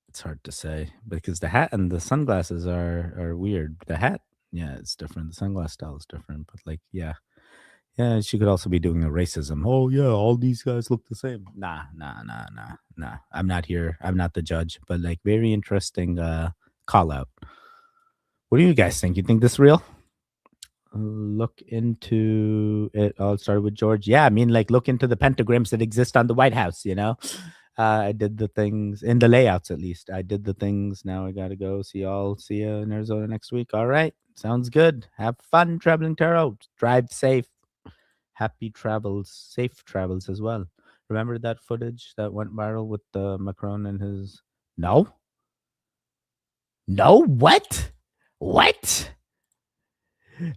It's hard to say because the hat and the sunglasses are weird. The hat, yeah, it's different. The sunglass style is different, but like, yeah, she could also be doing a racism. Oh yeah, all these guys look the same. Nah. I'm not here. I'm not the judge, but like, very interesting call out. What do you guys think? You think this real? Look into it. All started with George. Yeah, I mean, like, look into the pentagrams that exist on the White House. I did the things in the layouts, at least. I did the things. Now I gotta go. See y'all. See you in Arizona next week. All right, sounds good. Have fun traveling tarot. Drive safe. Happy travels. Safe travels as well. Remember that footage that went viral with Macron and his? No. What?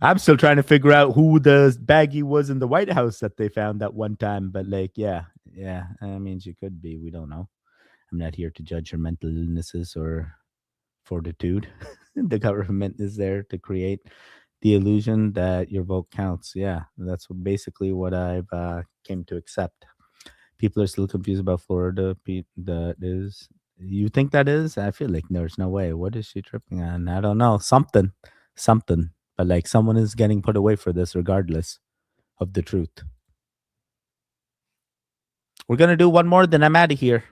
I'm still trying to figure out who the baggie was in the White House that they found that one time. But like, yeah. I mean, she could be. We don't know. I'm not here to judge her mental illnesses or fortitude. The government is there to create the illusion that your vote counts. Yeah, that's basically what I've came to accept. People are still confused about Florida. That is. You think that is? I feel like there's no way. What is she tripping on? I don't know. Something. But like, someone is getting put away for this regardless of the truth. We're going to do one more, then I'm out of here.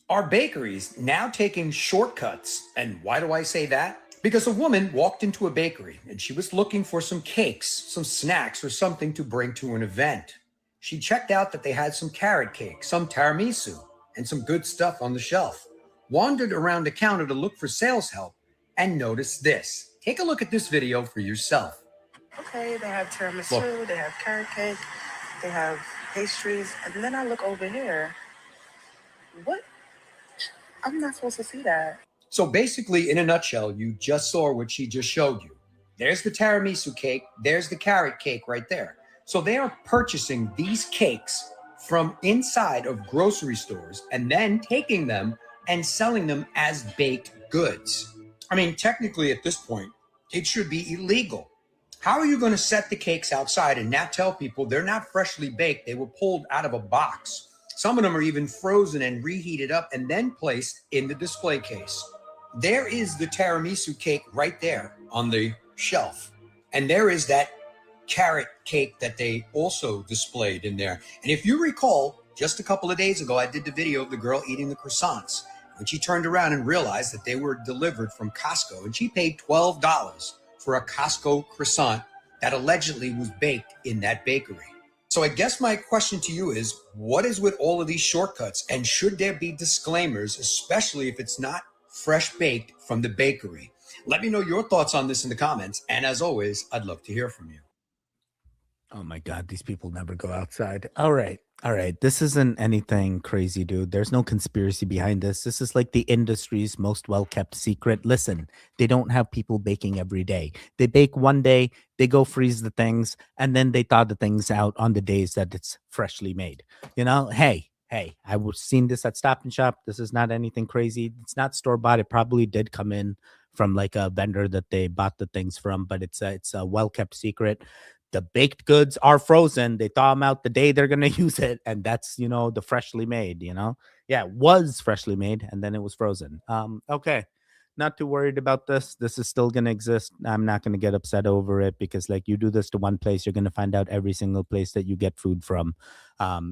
Are bakeries now taking shortcuts? And why do I say that? Because a woman walked into a bakery and she was looking for some cakes, some snacks, or something to bring to an event. She checked out that they had some carrot cake, some tiramisu, and some good stuff on the shelf. Wandered around the counter to look for sales help and noticed this. Take a look at this video for yourself. Okay, they have tiramisu, they have carrot cake, they have pastries, and then I look over here. What? I'm not supposed to see that. So basically, in a nutshell, you just saw what she just showed you. There's the tiramisu cake, there's the carrot cake right there. So they are purchasing these cakes from inside of grocery stores and then taking them and selling them as baked goods. I mean, technically at this point, it should be illegal. How are you going to set the cakes outside and now tell people they're not freshly baked? They were pulled out of a box. Some of them are even frozen and reheated up and then placed in the display case. There is the tiramisu cake right there on the shelf. And there is that carrot cake that they also displayed in there. And if you recall, just a couple of days ago, I did the video of the girl eating the croissants. When she turned around and realized that they were delivered from Costco, and she paid $12 for a Costco croissant that allegedly was baked in that bakery. So I guess my question to you is, what is with all of these shortcuts? And should there be disclaimers, especially if it's not fresh baked from the bakery? Let me know your thoughts on this in the comments. And as always, I'd love to hear from you. Oh my God, these people never go outside. All right. This isn't anything crazy, dude. There's no conspiracy behind this. This is like the industry's most well-kept secret. Listen, they don't have people baking every day. They bake one day, they go freeze the things, and then they thaw the things out on the days that it's freshly made. Hey, I was seen this at Stop and Shop. This is not anything crazy. It's not store-bought. It probably did come in from like a vendor that they bought the things from, but it's a well-kept secret. The baked goods are frozen. They thaw them out the day they're going to use it. And that's, the freshly made, Yeah, it was freshly made and then it was frozen. Okay. Not too worried about this. This is still going to exist. I'm not going to get upset over it because like you do this to one place, you're going to find out every single place that you get food from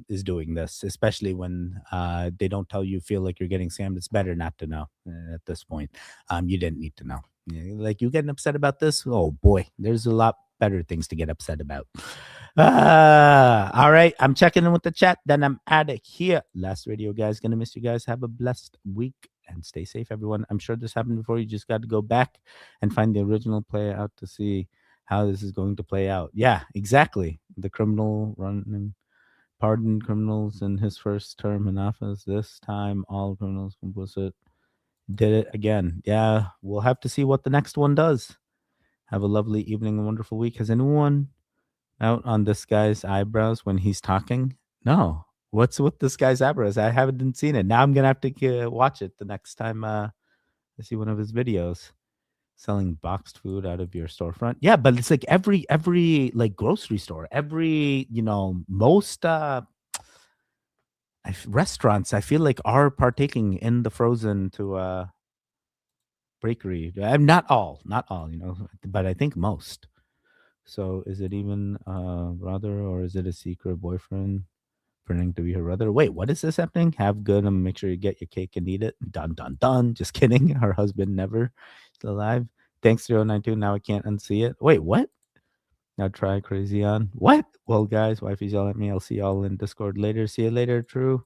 is doing this, especially when they don't tell you feel like you're getting scammed. It's better not to know at this point. You didn't need to know. Like you getting upset about this? Oh boy, there's a lot better things to get upset about. All right. I'm checking in with the chat. Then I'm out of here. Last video, guys. Gonna miss you guys. Have a blessed week and stay safe, everyone. I'm sure this happened before. You just got to go back and find the original play out to see how this is going to play out. Yeah, exactly. The criminal running, pardoned criminals in his first term in office. This time, all criminals complicit. Did it again. Yeah, we'll have to see what the next one does. Have a lovely evening and wonderful week. Has anyone out on this guy's eyebrows when he's talking? No. What's with this guy's eyebrows? I haven't seen it. Now I'm gonna have to watch it the next time I see one of his videos. Selling boxed food out of your storefront. Yeah, but it's like every like grocery store, every most restaurants I feel like are partaking in the frozen to bakery. Not all, but I think most. So is it even brother or is it a secret boyfriend pretending to be her brother? Wait, what is this happening? Have good and make sure you get your cake and eat it. Dun dun dun. Just kidding. Her husband never still alive. Thanks 092. Now I can't unsee it. Wait, what? Now try crazy on. What? Well, guys, wifey's yelling at me. I'll see y'all in Discord later. See you later, True.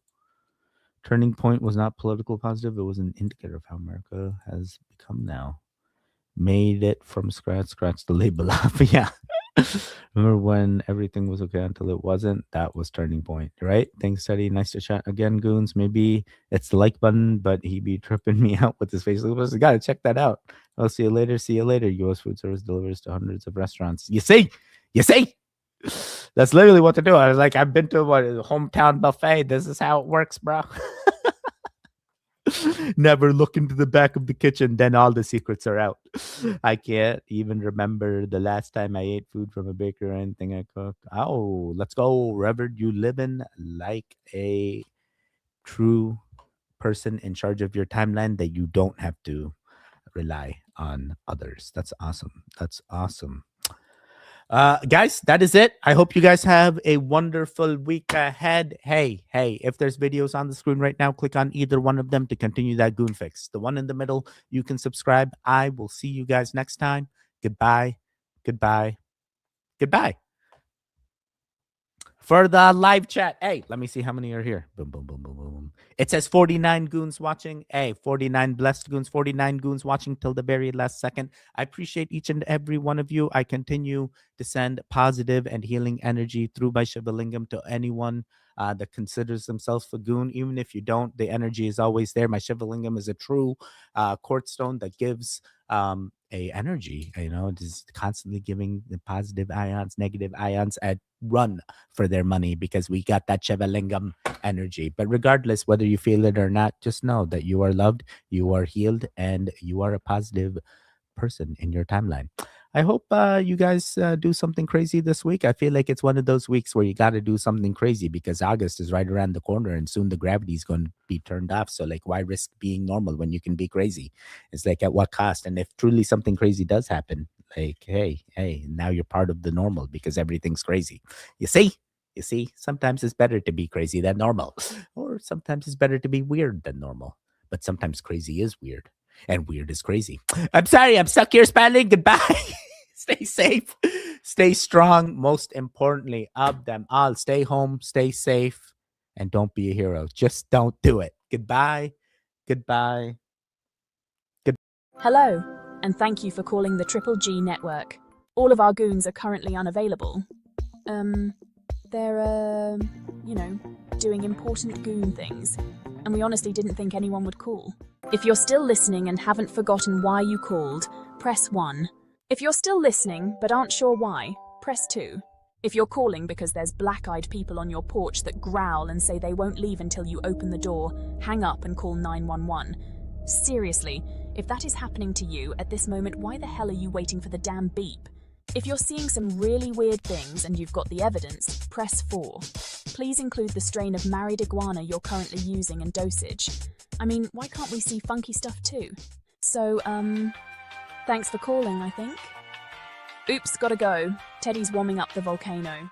Turning point was not political positive. It was an indicator of how America has become now. Made it from scratch the label off. Yeah. Remember when everything was okay until it wasn't? That was turning point, right? Thanks, Teddy. Nice to chat again, Goons. Maybe it's the like button, but he be tripping me out with his facial. You gotta check that out. I'll see you later. See you later. U.S. Food Service delivers to hundreds of restaurants. You see? That's literally what to do. I was like, I've been to a hometown buffet. This is how it works, bro. Never look into the back of the kitchen, then all the secrets are out. I can't even remember the last time I ate food from a baker or anything I cooked. Oh, let's go, Reverend. You living like a true person in charge of your timeline that you don't have to rely on others. That's awesome. That's awesome. Guys, that is it. I hope you guys have a wonderful week ahead. Hey, if there's videos on the screen right now, click on either one of them to continue that goon fix. The one in the middle, you can subscribe. I will see you guys next time. Goodbye. For the live chat, hey, let me see how many are here. Boom, boom, boom, boom, boom. It says 49 goons watching. Hey, 49 blessed goons, 49 goons watching till the very last second. I appreciate each and every one of you. I continue to send positive and healing energy through my Shivalingam to anyone that considers themselves a goon. Even if you don't, the energy is always there. My Shivalingam is a true quartz stone that gives a energy, just constantly giving the positive ions, negative ions at run for their money because we got that Shivalingam energy. But regardless whether you feel it or not, just know that you are loved, you are healed, and you are a positive person in your timeline. I hope you guys do something crazy this week. I feel like it's one of those weeks where you got to do something crazy because August is right around the corner and soon the gravity is going to be turned off. So like, why risk being normal when you can be crazy? It's like, at what cost? And if truly something crazy does happen, like, hey, now you're part of the normal because everything's crazy. You see, sometimes it's better to be crazy than normal, or sometimes it's better to be weird than normal. But sometimes crazy is weird. And weird is crazy. I'm sorry, I'm stuck here spelling. Goodbye. Stay safe. Stay strong. Most importantly of them all, stay home, stay safe, and don't be a hero. Just don't do it. Goodbye. Hello, and thank you for calling the Triple G network. All of our goons are currently unavailable. They're, doing important goon things, and we honestly didn't think anyone would call. If you're still listening and haven't forgotten why you called, press 1. If you're still listening but aren't sure why, press 2. If you're calling because there's black-eyed people on your porch that growl and say they won't leave until you open the door, hang up and call 911. Seriously, if that is happening to you at this moment, why the hell are you waiting for the damn beep? If you're seeing some really weird things and you've got the evidence, press 4. Please include the strain of married iguana you're currently using and dosage. I mean, why can't we see funky stuff too? So, thanks for calling, I think. Oops, gotta go. Teddy's warming up the volcano.